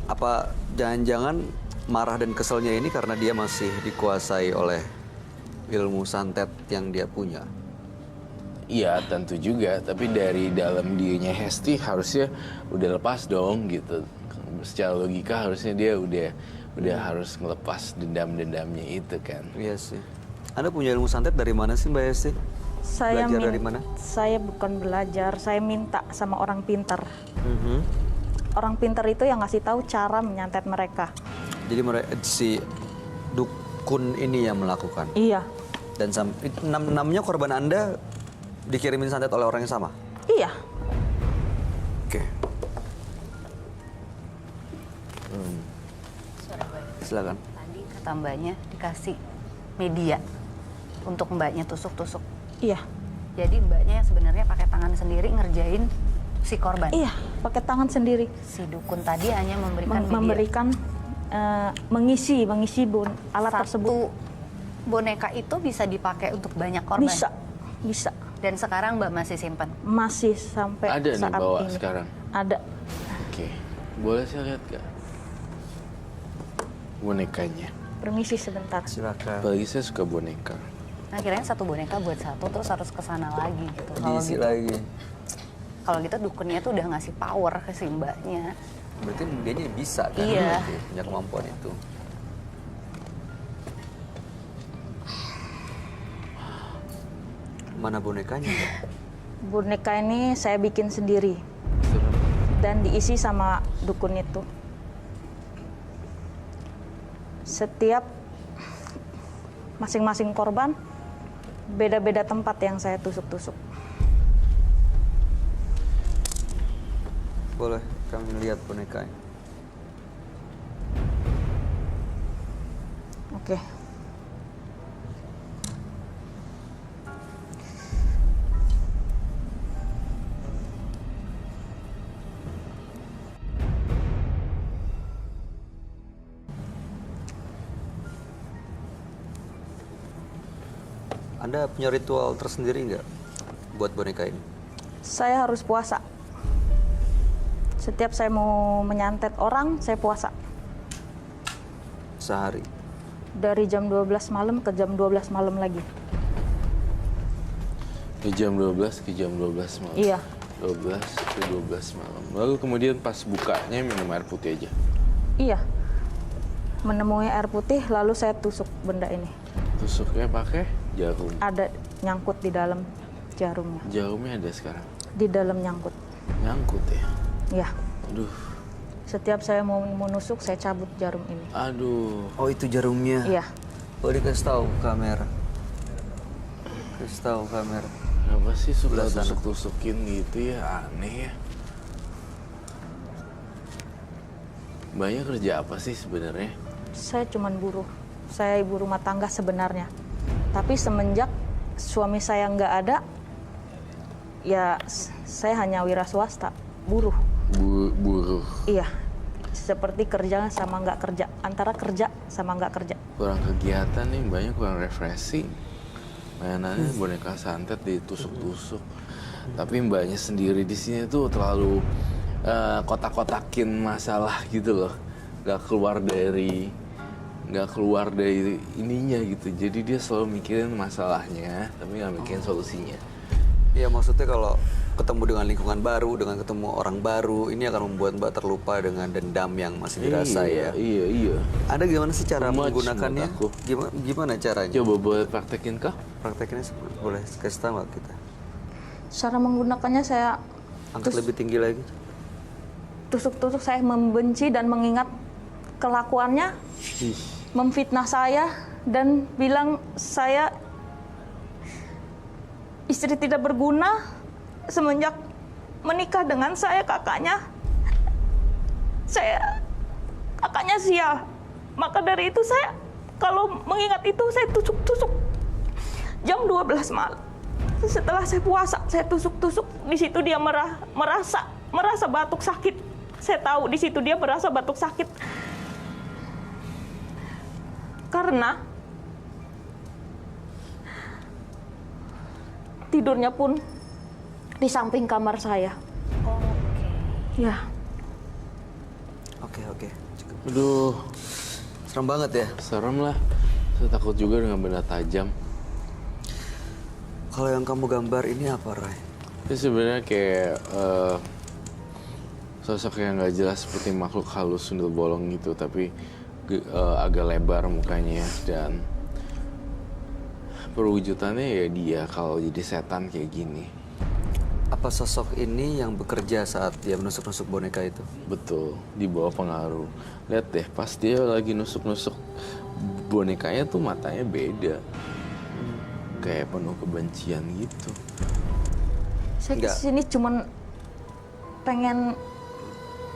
Apa jangan-jangan marah dan keselnya ini karena dia masih dikuasai oleh ilmu santet yang dia punya? Iya tentu juga, tapi dari dalam dirinya Hesti harusnya udah lepas dong gitu. Secara logika harusnya dia udah harus ngelepas dendam-dendamnya itu kan. Iya sih. Anda punya ilmu santet dari mana sih Mbak Hesti? Belajar dari mana? Saya bukan belajar, saya minta sama orang pintar. Mhm. Orang pintar itu yang ngasih tahu cara menyantet mereka. Jadi si dukun ini yang melakukan. Iya, Dan enamnya korban Anda dikirimin santet oleh orang yang sama? iya. Oke. Silakan. Tadi kata mbaknya dikasih media untuk mbaknya tusuk-tusuk. Iya, Jadi mbaknya yang sebenarnya pakai tangan sendiri ngerjain si korban. iya, pakai tangan sendiri. Si dukun tadi hanya memberikan media. Memberikan mengisi alat Satu tersebut. boneka itu bisa dipakai untuk banyak korban. Bisa. Dan sekarang mbak masih simpan. Masih sampai Ada nih saat bawa ini. sekarang. Ada. Oke, boleh saya lihat gak bonekanya? Permisi sebentar. Silakan. Apalagi saya suka boneka. Nah kirain satu boneka buat satu terus harus ke sana lagi gitu. Diisi lagi. Kalau gitu dukunnya tuh udah ngasih power ke si mbaknya. Berarti dia bisa kan? Iya. Berarti punya kemampuan itu. Mana bonekanya? Mbak? Boneka ini saya bikin sendiri dan diisi sama dukun itu. Setiap masing-masing korban beda-beda tempat yang saya tusuk-tusuk. Boleh kami lihat bonekanya. Oke. Anda punya ritual tersendiri nggak buat boneka ini? Saya harus puasa. Setiap saya mau menyantet orang, saya puasa. Sehari. Dari jam 12 malam ke jam 12 malam lagi. Ke jam 12 ke jam 12 malam. Iya. 12 ke 12 malam. Lalu kemudian pas bukanya minum air putih aja. Iya. Menemui air putih, lalu saya tusuk benda ini. Tusuknya pakai jarum. Ada nyangkut di dalam jarumnya. Jarumnya ada sekarang. Di dalam nyangkut. Nyangkut ya. Ya. Aduh. Setiap saya mau menusuk, saya cabut jarum ini. Aduh. Oh itu jarumnya? Iya. Oh dikasih tahu kamera. Kasih tahu kamera. Kenapa sih suka Sebelah sana. tusuk-tusukin gitu ya? Aneh ya. Mbaknya kerja apa sih sebenarnya? Saya cuman buruh. Saya ibu rumah tangga sebenarnya. Tapi semenjak suami saya nggak ada, ya saya hanya wira swasta, buruh. Buruh. Iya. Seperti kerja sama nggak kerja. Antara kerja sama nggak kerja. Kurang kegiatan nih, mbaknya kurang refreshing. Mainannya boneka santet ditusuk-tusuk. Tapi mbaknya sendiri di sini tuh terlalu kotak-kotakin masalah gitu loh. Gak keluar dari ininya gitu. Jadi dia selalu mikirin masalahnya, tapi gak mikirin solusinya. Iya maksudnya kalau ketemu dengan lingkungan baru, dengan ketemu orang baru, ini akan membuat Mbak terlupa dengan dendam yang masih dirasa ya. Iya. Ada gimana sih cara Too much menggunakannya? menurut aku. Gimana caranya? Coba boleh praktekin kah? Prakteknya boleh kasih tahu nggak kita? Cara menggunakannya saya Angkat lebih tinggi lagi. tusuk-tusuk, saya membenci dan mengingat kelakuannya, memfitnah saya dan bilang saya istri tidak berguna semenjak menikah dengan saya, kakaknya sial. Maka dari itu saya kalau mengingat itu saya tusuk-tusuk jam 12 malam. Setelah saya puasa, saya tusuk-tusuk, di situ dia merasa batuk sakit. Saya tahu di situ dia merasa batuk sakit. Karena tidurnya pun di samping kamar saya. Ya, Oke. Cukup. Aduh, Serem banget ya. serem lah. Saya takut juga dengan benda tajam. Kalau yang kamu gambar ini apa, Roy? Itu sebenarnya kayak sosok yang nggak jelas seperti makhluk halus sundel bolong gitu, tapi agak lebar mukanya dan perwujudannya ya dia kalau jadi setan kayak gini. Apa sosok ini yang bekerja saat dia menusuk-nusuk boneka itu? Betul, di bawah pengaruh. Lihat deh, pas dia lagi nusuk-nusuk bonekanya tuh matanya beda. Kayak penuh kebencian gitu. Saya Enggak. kesini cuman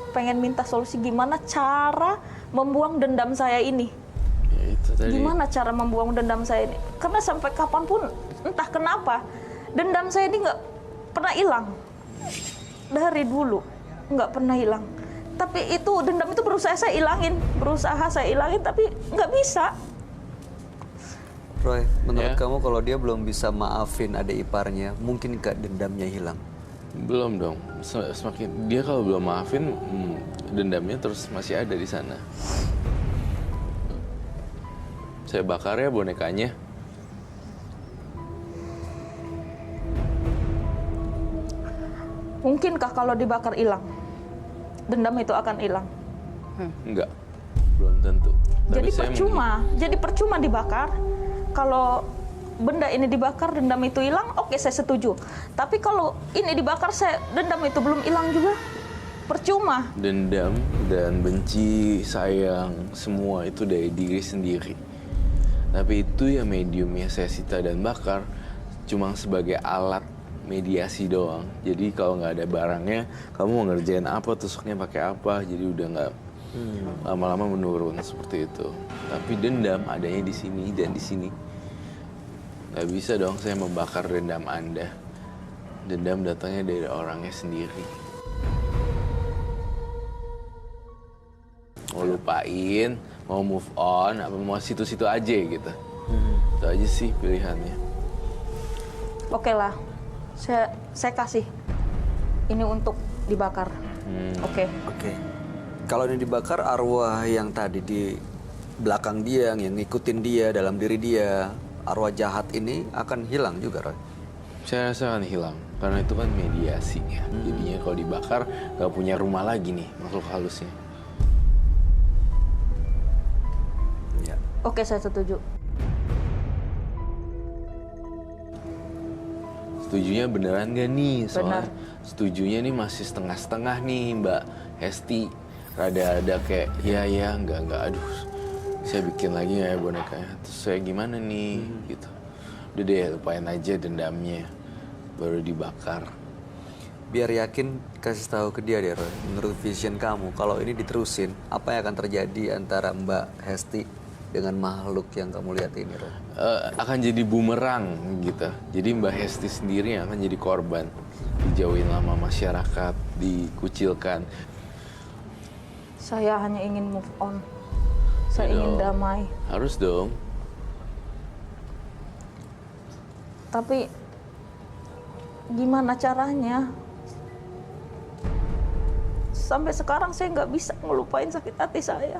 pengen minta solusi gimana cara membuang dendam saya ini. Ya itu tadi. Gimana cara membuang dendam saya ini? Karena sampai kapanpun, entah kenapa, dendam saya ini nggak pernah hilang. Dari dulu, nggak pernah hilang. Tapi itu, dendam itu berusaha saya ilangin, tapi nggak bisa. Roy, menurut Ya. kamu kalau dia belum bisa maafin adik iparnya, mungkin nggak dendamnya hilang? Belum dong. Semakin dia kalau belum maafin, dendamnya terus masih ada di sana. Saya bakar ya bonekanya. Mungkinkah kalau dibakar hilang? Dendam itu akan hilang. Enggak, belum tentu. Jadi saya percuma dibakar. Kalau benda ini dibakar, dendam itu hilang, oke saya setuju. Tapi kalau ini dibakar, dendam itu belum hilang juga, percuma. dendam dan benci, sayang, semua itu dari diri sendiri. Tapi itu ya mediumnya saya sita dan bakar cuma sebagai alat mediasi doang. Jadi kalau nggak ada barangnya, kamu mau ngerjain apa, tusuknya pakai apa, jadi udah nggak lama-lama menurun seperti itu. Tapi dendam adanya di sini dan di sini. Nggak bisa dong saya membakar dendam Anda. Dendam datangnya dari orangnya sendiri. Mau lupain, mau move on, apa mau situ-situ aja gitu. Itu aja sih pilihannya. Oke lah, saya kasih ini untuk dibakar. Oke. Oke. Kalau ini dibakar, arwah yang tadi di belakang dia, yang ngikutin dia, dalam diri dia, arwah jahat ini akan hilang juga, Roy? Saya rasa akan hilang, karena itu kan mediasi ya. Jadinya kalau dibakar, nggak punya rumah lagi nih makhluk halusnya. Ya. Oke, saya setuju. Setujunya beneran gak nih? Soalnya Benar. setujunya nih masih setengah-setengah nih Mbak Hesti. Rada ada kayak, ya, enggak, aduh. Saya bikin lagi nggak ya bonekanya? Terus saya gimana nih? Gitu. Udah deh, lupain aja dendamnya. Baru dibakar. Biar yakin, kasih tahu ke dia deh, Roy. Menurut vision kamu, kalau ini diterusin, apa yang akan terjadi antara Mbak Hesti dengan makhluk yang kamu lihat ini, Roy? Akan jadi bumerang gitu. Jadi Mbak Hesti sendiri yang akan jadi korban. Dijauhin sama masyarakat, dikucilkan. Saya hanya ingin move on. Saya Ya ingin dong. damai. Harus dong. Tapi gimana caranya? Sampai sekarang saya nggak bisa ngelupain sakit hati saya.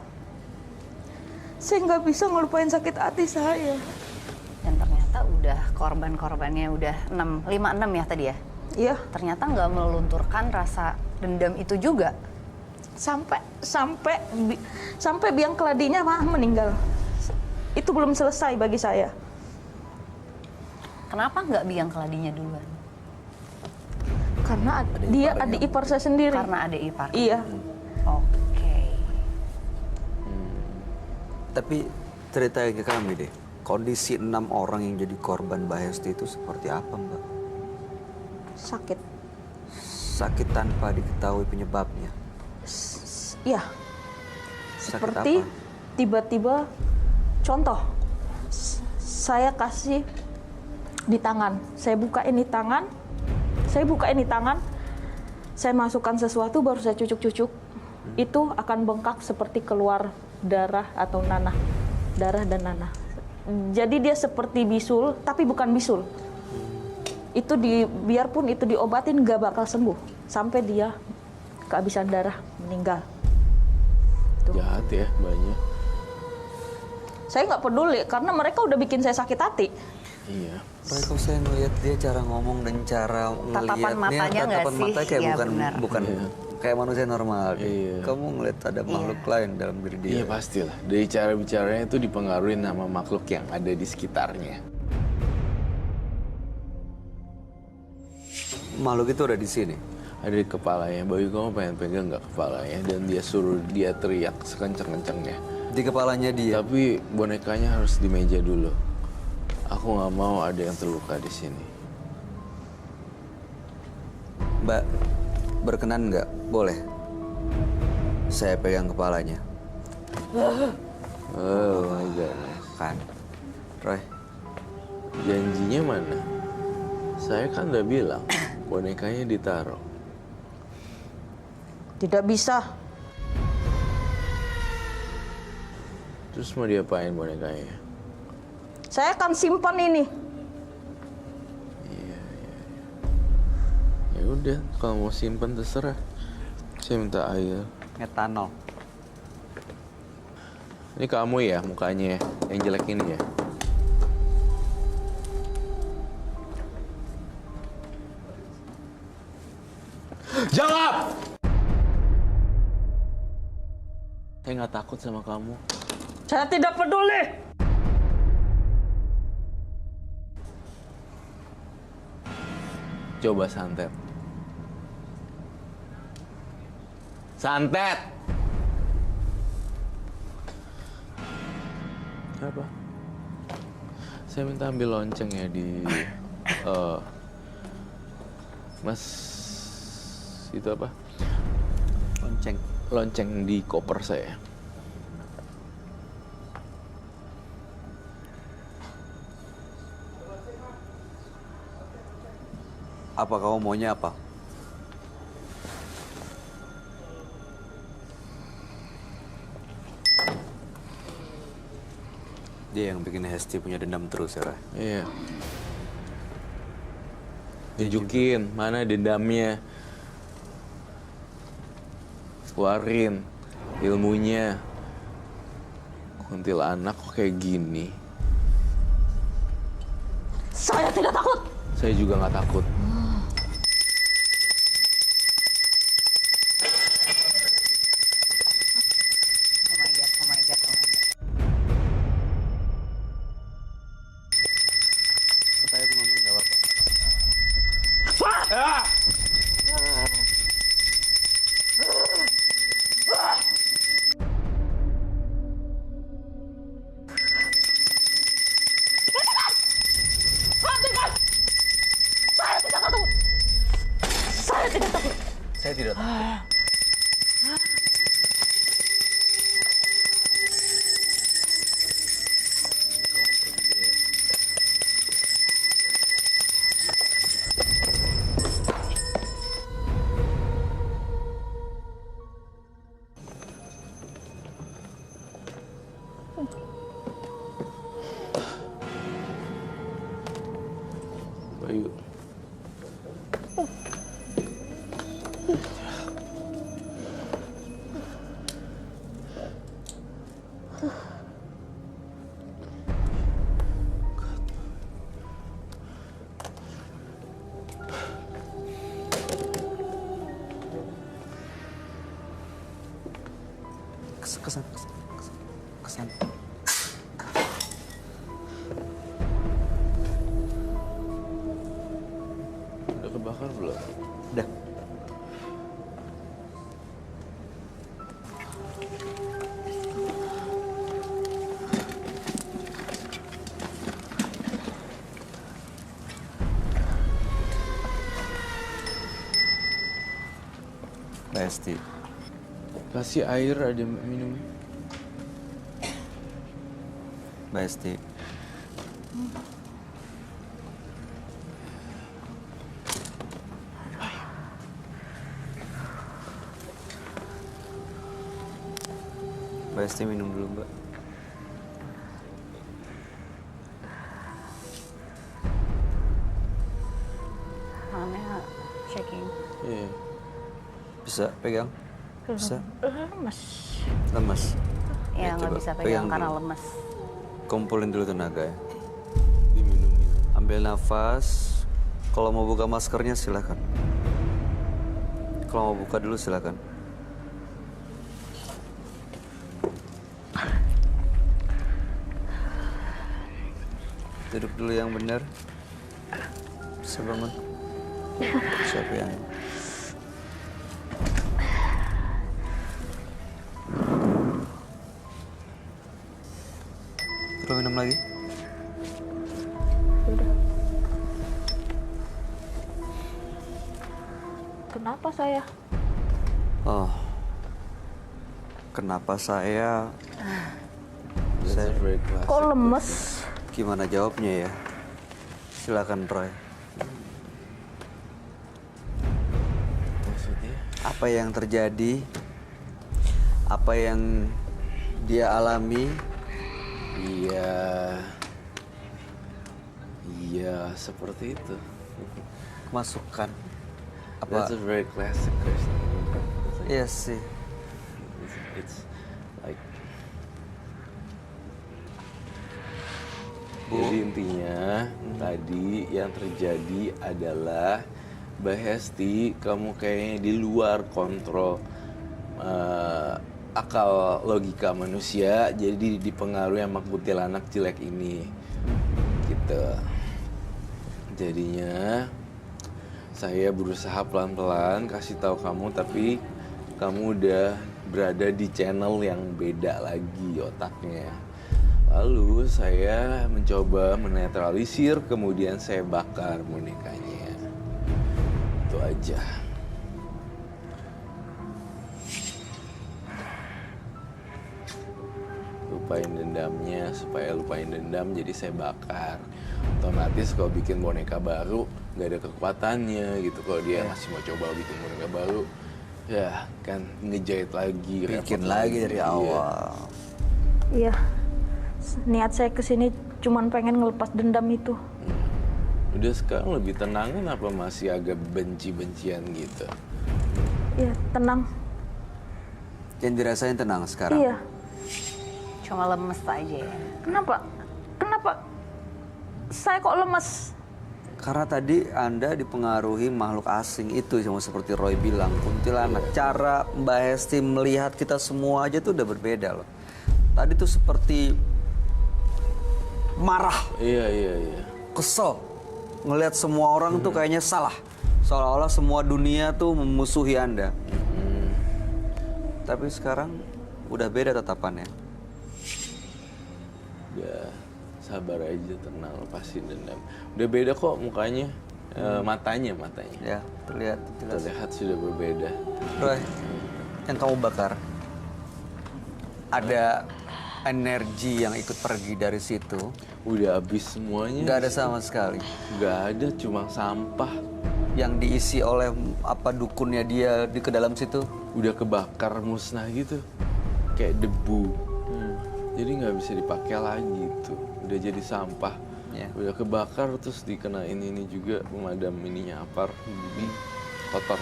Saya nggak bisa ngelupain sakit hati saya. Dan ternyata udah korban-korbannya udah 5-6 ya tadi ya? Iya, Ternyata nggak melunturkan rasa dendam itu juga. sampai biang keladinya mah meninggal. Itu belum selesai bagi saya. Kenapa nggak biang keladinya duluan? Karena dia adik ipar saya sendiri. Karena ada ipar. Iya. Oke. Tapi ceritain ke kami deh, kondisi 6 orang yang jadi korban Mbak Hesti itu seperti apa, Mbak? Sakit. Sakit tanpa diketahui penyebabnya. Iya. Sakit Seperti apa? tiba-tiba, contoh, saya kasih di tangan. Saya buka ini tangan, saya masukkan sesuatu baru saya cucuk-cucuk. Itu akan bengkak seperti keluar darah atau nanah. Darah dan nanah. Jadi dia seperti bisul, tapi bukan bisul. Itu biarpun itu diobatin gak bakal sembuh. Sampai dia kehabisan darah, meninggal. Tuh. Jahat ya banyak. Saya nggak peduli, karena mereka udah bikin saya sakit hati. Iya. Roy, kok saya ngeliat dia cara ngomong dan cara ngeliatnya, matanya nggak tatapan sih? mata kayak Iya, bukan Iya. kayak manusia normal. Iya. Kamu ngeliat ada makhluk lain dalam diri dia. Iya pastilah. Dari cara bicaranya itu dipengaruhi sama makhluk yang ada di sekitarnya. Makhluk itu ada di sini. Ada di kepalanya. Bayu, kamu pengen pegang nggak kepalanya? Dan dia suruh dia teriak sekenceng-kencengnya. Di kepalanya dia. Tapi bonekanya harus di meja dulu. Aku nggak mau ada yang terluka di sini. Mbak, berkenan nggak? Boleh. Saya pegang kepalanya. Oh my god. Kan, Roy. Janjinya mana? Saya kan udah bilang bonekanya ditaruh. Tidak bisa. Terus mau diapain bonekanya? Saya akan simpan ini. Ya udah, kalau mau simpen terserah. Saya minta air. Metanol. Ini kamu ya mukanya ya, yang jelek ini ya. Jawab! Saya nggak takut sama kamu. Saya tidak peduli. Coba santet. Santet! Apa? Saya minta ambil lonceng ya di... Mas... Itu apa? Lonceng. Lonceng di koper saya. Apa kamu maunya apa? Dia yang bikin Hesti punya dendam terus ya, Roy? Iya. Tunjukin mana dendamnya. Keluarin ilmunya. Kuntilanak kok kayak gini. Saya tidak takut. Saya juga nggak takut. Oh my god, oh my god, oh my god. Saya tuh ngomong nggak apa-apa. Saya tidak takut. Kamu pergi deh. Bayu. Kesan. Udah kebakar belum? Udah. Hesti. Kasih air ada minum. Mbak Hesti. Mbak Hesti minum dulu, Mbak. Tangannya shaking. Iya. Bisa pegang? Bisa. Mas. Lemas. Ya nggak coba bisa pegang pegang karena dulu. lemes. Kumpulin dulu tenaga ya. Diminumin. Ambil nafas. Kalau mau buka maskernya silakan. Kalau mau buka dulu silakan. Duduk dulu yang benar. Bisa bangun. Siapa yang... Perlu minum lagi? Udah. Kenapa saya? Oh. Kenapa saya... That's a very classic Kok lemes? Gimana jawabnya ya? Silakan Roy. maksudnya. Apa yang terjadi? Apa yang dia alami? Iya, seperti itu. Masukkan. That's a very classic question. Iya sih. It's like Bu. jadi intinya tadi yang terjadi adalah Mbak Hesti, kamu kayaknya di luar kontrol akal logika manusia, jadi dipengaruhi sama kuntilanak jelek ini gitu. Jadinya saya berusaha pelan-pelan kasih tahu kamu, tapi kamu udah berada di channel yang beda lagi otaknya. Lalu saya mencoba menetralisir, kemudian saya bakar bonekanya. Itu aja. Lupain dendamnya, supaya lupain dendam jadi saya bakar. Otomatis kalau bikin boneka baru nggak ada kekuatannya gitu. Kalau dia masih mau coba bikin boneka baru, ya kan ngejahit lagi, Bikin repot lagi dari Iya. awal. Iya. Niat saya kesini cuman pengen ngelepas dendam itu. Udah sekarang lebih tenangan apa masih agak benci-bencian gitu? Iya, tenang. Yang dirasain tenang sekarang. Iya. Cuma lemes aja ya. Kenapa? Kenapa? Saya kok lemes? Karena tadi Anda dipengaruhi makhluk asing itu, sama seperti Roy bilang, kuntilanak. Cara Mbak Hesti melihat kita semua aja tuh udah berbeda loh. Tadi tuh seperti marah, Iya. kesel, ngelihat semua orang tuh kayaknya salah. Seolah-olah semua dunia tuh memusuhi Anda. Tapi sekarang udah beda tatapannya. Udah sabar aja, tenang, lepasin dendam. Udah beda kok mukanya, matanya. Ya, terlihat jelas. Terlihat sudah berbeda. Roy, yang kamu bakar, ada energi yang ikut pergi dari situ? Udah habis semuanya. Nggak ada sama sekali. Nggak ada, cuma sampah. Yang diisi oleh apa dukunnya dia ke dalam situ? Udah kebakar musnah gitu, kayak debu. Jadi nggak bisa dipakai lagi tuh. Udah jadi sampah. Ya. Udah kebakar terus dikenain ini juga pemadam ininya apar, ini kotor.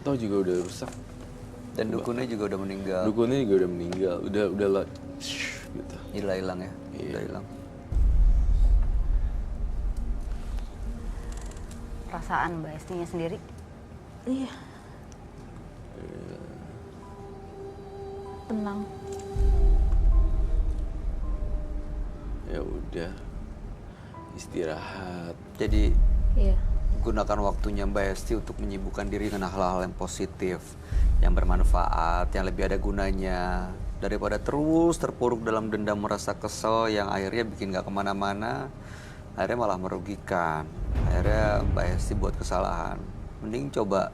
Tahu juga udah rusak. Dan dukunnya juga udah meninggal. Dukunnya juga udah meninggal. Udah lah, gitu. Hilang ya, Iya. udah hilang. Perasaan Mbak Estinya sendiri. Iya. Tenang. Ya udah, istirahat. Jadi Iya. gunakan waktunya Mbak Esti untuk menyibukkan diri dengan hal-hal yang positif, yang bermanfaat, yang lebih ada gunanya, daripada terus terpuruk dalam dendam, merasa kesel yang akhirnya bikin gak kemana-mana, akhirnya malah merugikan. Akhirnya Mbak Esti buat kesalahan. Mending coba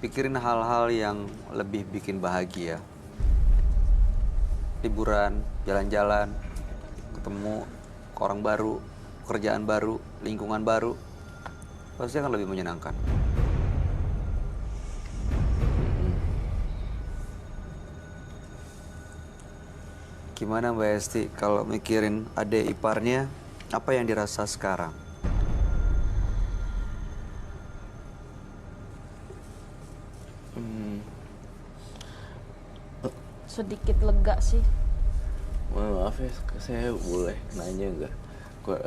pikirin hal-hal yang lebih bikin bahagia. Liburan, jalan-jalan, ketemu orang baru, pekerjaan baru, lingkungan baru, pasti akan lebih menyenangkan. Gimana Mbak Esti kalau mikirin adik iparnya, apa yang dirasa sekarang? Sedikit lega sih. Maaf ya, saya boleh nanya nggak?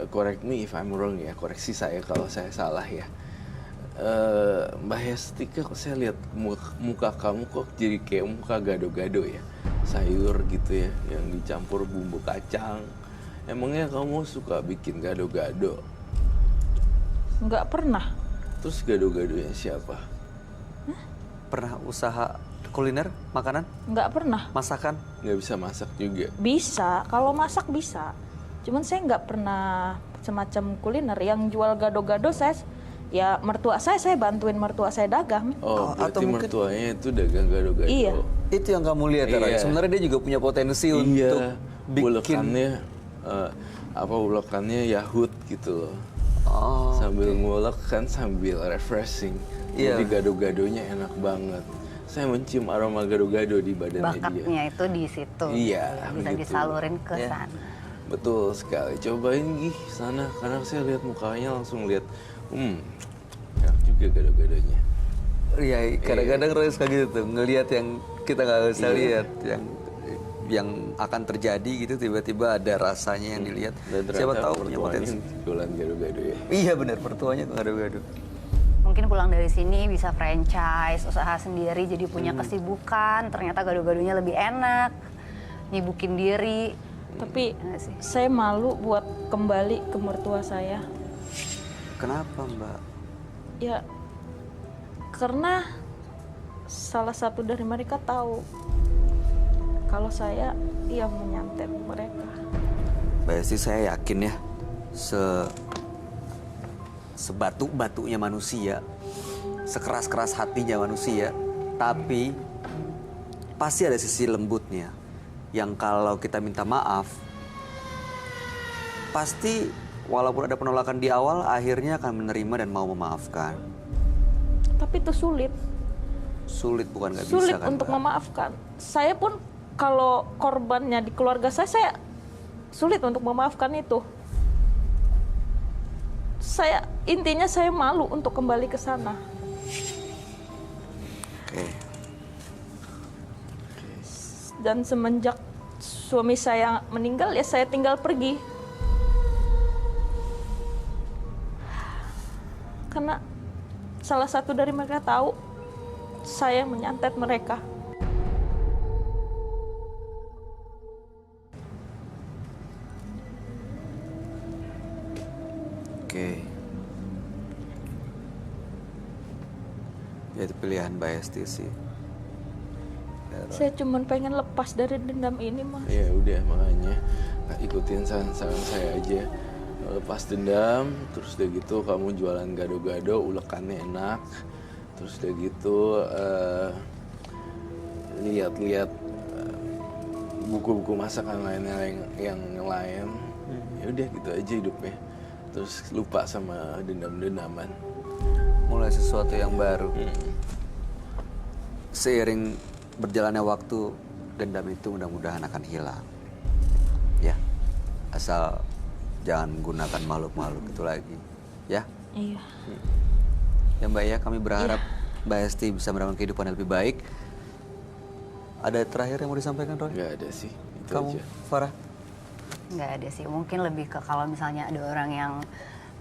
correct me if I'm wrong ya, koreksi saya kalau saya salah ya. Mbak Hesti, kok saya lihat muka kamu kok jadi kayak muka gado-gado ya, sayur gitu ya, yang dicampur bumbu kacang. Emangnya kamu suka bikin gado-gado? Nggak pernah. Terus gado-gadonya siapa? Pernah usaha kuliner, makanan, Nggak pernah. masakan? Nggak bisa masak juga. Bisa, kalau masak bisa. Cuman saya nggak pernah semacam kuliner yang jual gado-gado. Saya ya mertua saya bantuin mertua saya dagang. Oh, atau berarti mungkin- mertuanya itu dagang gado-gado. Iya. Itu yang kamu lihat ya, Roy? Iya. Sebenarnya dia juga punya potensi untuk Iya, bikin. ulekannya ulekannya Yahut gitu loh. Oh, Sambil ngulek kan sambil refreshing. Iya. Jadi gado-gadonya enak banget. Saya mencium aroma gado-gado di badannya dia. Bakatnya itu di situ. Iya, Bisa gitu. disalurin ke Iya. sana. Betul sekali. Cobain Gih sana, karena saya lihat mukanya langsung lihat, enak juga gado-gadonya. Iya, kadang-kadang Roy suka gitu tuh, ngelihat yang kita nggak bisa Iya. lihat, yang akan terjadi gitu, tiba-tiba ada rasanya yang dilihat. Dan Siapa ternyata tahu punya mertuanya potensi. jualan gado-gado ya. Iya benar, pertuanya tuh gado-gado. Mungkin pulang dari sini bisa franchise, usaha sendiri, jadi punya kesibukan. Ternyata gado-gadonya lebih enak, nyibukin diri. Tapi Enggak sih? saya malu buat kembali ke mertua saya. Kenapa Mbak? Ya, karena salah satu dari mereka tahu kalau saya yang menyantet mereka. Mbak Esti, saya yakin ya, sebatu-batunya manusia, sekeras-keras hatinya manusia, tapi pasti ada sisi lembutnya yang kalau kita minta maaf, pasti walaupun ada penolakan di awal, akhirnya akan menerima dan mau memaafkan. Tapi itu sulit. Sulit bukan nggak bisa Sulit kan, untuk Mbak? memaafkan. Saya pun kalau korbannya di keluarga saya sulit untuk memaafkan itu. Intinya saya malu untuk kembali ke sana. Oke. Dan semenjak suami saya meninggal, ya saya tinggal pergi. Karena salah satu dari mereka tahu saya menyantet mereka. Oke. Ya, itu pilihan Mbak Esti sih. Saya cuma pengen lepas dari dendam ini, Mas. Ya udah, makanya ikutin saran-saran saya aja. Lepas dendam, terus udah gitu kamu jualan gado-gado, ulekannya enak. Terus udah gitu lihat-lihat buku-buku masakan lainnya yang lain. Ya udah gitu aja hidupnya. Terus lupa sama dendam-dendaman. Mulai sesuatu yang baru. Seiring berjalannya waktu, dendam itu mudah-mudahan akan hilang. Ya, asal jangan menggunakan makhluk-makhluk itu lagi. Ya, Iya. ya Mbak ya, kami berharap Mbak Esti bisa mendapatkan kehidupan yang lebih baik. Ada terakhir yang mau disampaikan, Roy? Nggak ada sih, itu Kamu, aja. Farah? Nggak ada sih, mungkin lebih ke kalau misalnya ada orang yang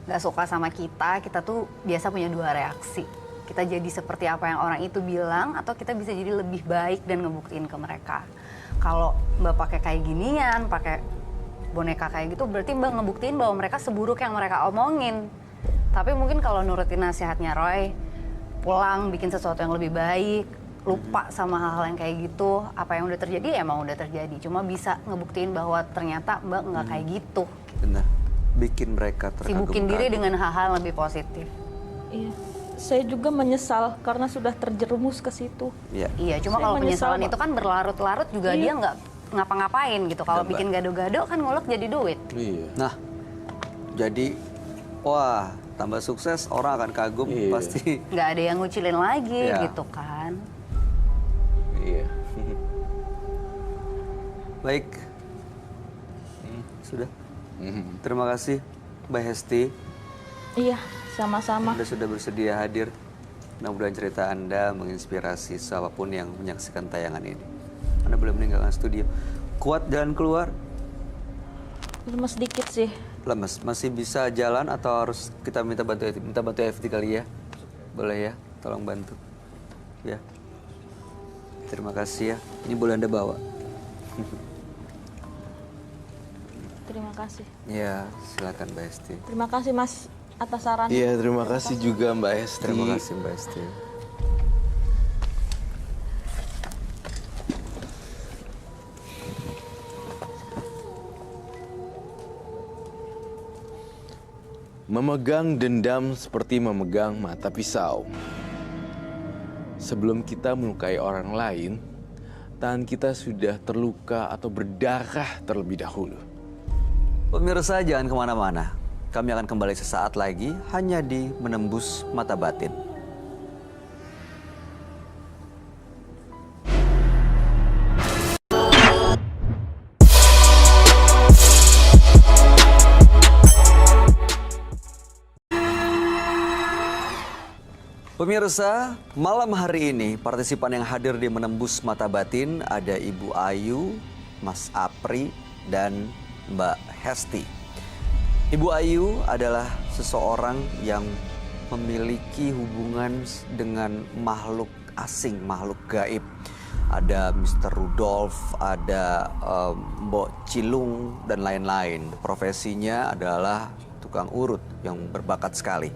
nggak suka sama kita tuh biasa punya dua reaksi. Kita jadi seperti apa yang orang itu bilang, atau kita bisa jadi lebih baik dan ngebuktiin ke mereka. Kalau Mbak pakai kayak ginian, pakai boneka kayak gitu, berarti Mbak ngebuktiin bahwa mereka seburuk yang mereka omongin. Tapi mungkin kalau nurutin nasihatnya Roy, pulang bikin sesuatu yang lebih baik, lupa sama hal-hal yang kayak gitu, apa yang udah terjadi emang udah terjadi. Cuma bisa ngebuktiin bahwa ternyata Mbak nggak kayak gitu. Benar. Bikin mereka terkagum-kagum. Sibukin diri dengan hal-hal lebih positif. Iya. Saya juga menyesal karena sudah terjerumus ke situ. Iya. Iya, cuma Saya kalau menyesal, penyesalan Mbak. itu kan berlarut-larut juga Iya. dia nggak ngapa-ngapain gitu. Kalau Iya, Mbak. bikin gado-gado kan ngulek jadi duit. Iya. Nah, jadi, wah, tambah sukses, orang akan kagum, Iya. pasti. Nggak ada yang ngucilin lagi Iya. gitu kan. Iya. Baik. Sudah. Terima kasih, Mbak Hesti. Iya, sama-sama. Anda sudah bersedia hadir. Mudah-mudahan cerita Anda menginspirasi siapapun yang menyaksikan tayangan ini. Anda boleh meninggalkan studio. Kuat jalan keluar. Lemes sedikit sih. Lemes, masih bisa jalan atau harus kita minta bantu FD kali ya? Boleh ya, tolong bantu. Ya. Terima kasih ya. Ini boleh Anda bawa. Terima kasih. Ya, silakan Mbak Hesti. Terima kasih Mas atas sarannya. Iya, terima kasih juga Mbak Hesti. Terima kasih Mbak Hesti. Memegang dendam seperti memegang mata pisau. Sebelum kita melukai orang lain, tangan kita sudah terluka atau berdarah terlebih dahulu. Pemirsa jangan kemana-mana. Kami akan kembali sesaat lagi hanya di Menembus Mata Batin. Pemirsa, malam hari ini partisipan yang hadir di Menembus Mata Batin ada Ibu Ayu, Mas Apri, dan Mbak Hesti. Ibu Ayu adalah seseorang yang memiliki hubungan dengan makhluk asing, makhluk gaib. Ada Mr. Rudolf, ada Mbok Cilung, dan lain-lain. Profesinya adalah tukang urut yang berbakat sekali.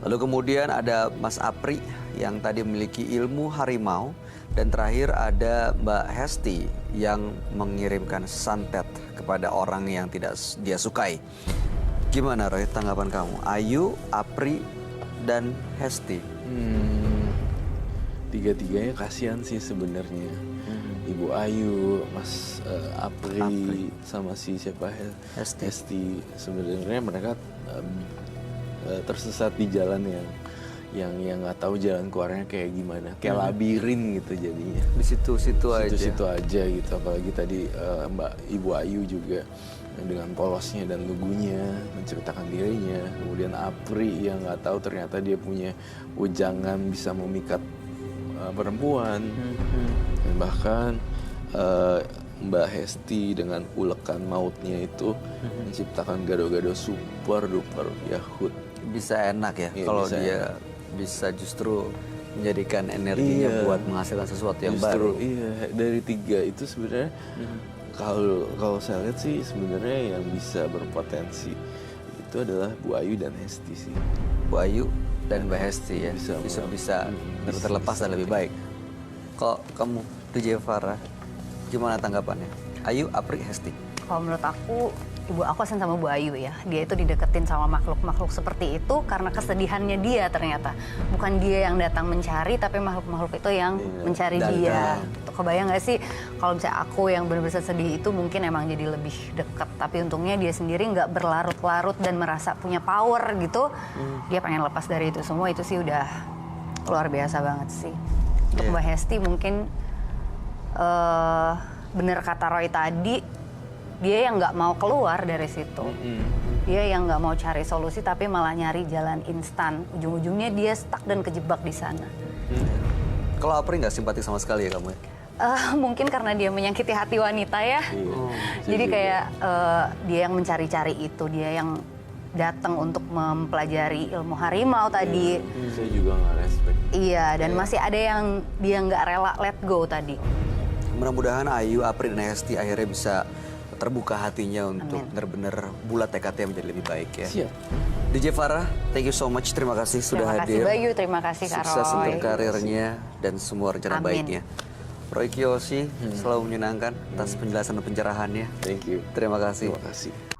Lalu kemudian ada Mas Apri yang tadi memiliki ilmu harimau. Dan terakhir ada Mbak Hesti yang mengirimkan santet kepada orang yang tidak dia sukai. Gimana Roy tanggapan kamu? Ayu, Apri, dan Hesti. Tiga-tiganya kasihan sih sebenarnya. Ibu Ayu, Mas Apri, sama si siapa Hesti. Sebenarnya mereka tersesat di jalan yang nggak tahu jalan keluarnya kayak gimana, kayak labirin gitu jadinya. Di situ-situ aja gitu. Apalagi tadi Ibu Ayu juga dengan polosnya dan lugunya menceritakan dirinya. Kemudian Apri yang nggak tahu ternyata dia punya ujangan bisa memikat perempuan. Dan bahkan Mbak Hesti dengan ulekan mautnya itu menciptakan gado-gado super duper Yahud. Bisa enak ya, kalau dia bisa justru menjadikan energinya buat menghasilkan sesuatu yang baru. Iya, dari tiga itu sebenarnya kalau saya lihat sih sebenarnya yang bisa berpotensi itu adalah Bu Ayu dan Hesti sih. Bu Ayu dan Mbak Hesti ya bisa terlepas dan lebih baik. Kalau kamu DJ Farah, gimana tanggapannya? Ayu, Apri, Hesti. Kalau menurut aku, ibu aku asen sama Bu Ayu ya. Dia itu dideketin sama makhluk-makhluk seperti itu karena kesedihannya dia ternyata. Bukan dia yang datang mencari, tapi makhluk-makhluk itu yang mencari dia. Kebayang gak sih kalau misalnya aku yang benar-benar sedih itu mungkin emang jadi lebih dekat. Tapi untungnya dia sendiri nggak berlarut-larut dan merasa punya power gitu. Dia pengen lepas dari itu semua, itu sih udah luar biasa banget sih. Untuk Mbak Hesti mungkin bener kata Roy tadi, dia yang nggak mau keluar dari situ. Dia yang nggak mau cari solusi tapi malah nyari jalan instan. Ujung-ujungnya dia stuck dan kejebak di sana. Kalau Apri nggak simpatik sama sekali ya kamu ya? Mungkin karena dia menyakiti hati wanita ya. Jadi kayak dia yang mencari-cari itu, dia yang datang untuk mempelajari ilmu harimau tadi. Saya juga nggak respect. Iya, dan masih ada yang dia nggak rela let go tadi. Mudah-mudahan Ayu, Apri, dan Hesti akhirnya bisa terbuka hatinya untuk benar-benar bulat tekadnya menjadi lebih baik ya. Siap. DJ Farah, thank you so much. Terima kasih sudah hadir. Terima kasih Bayu, terima kasih Kak Roy. Sukses untuk karirnya dan semua rencana baiknya. Roy Kiyoshi selalu menyenangkan atas penjelasan dan pencerahannya. Thank you. Terima kasih. Terima kasih.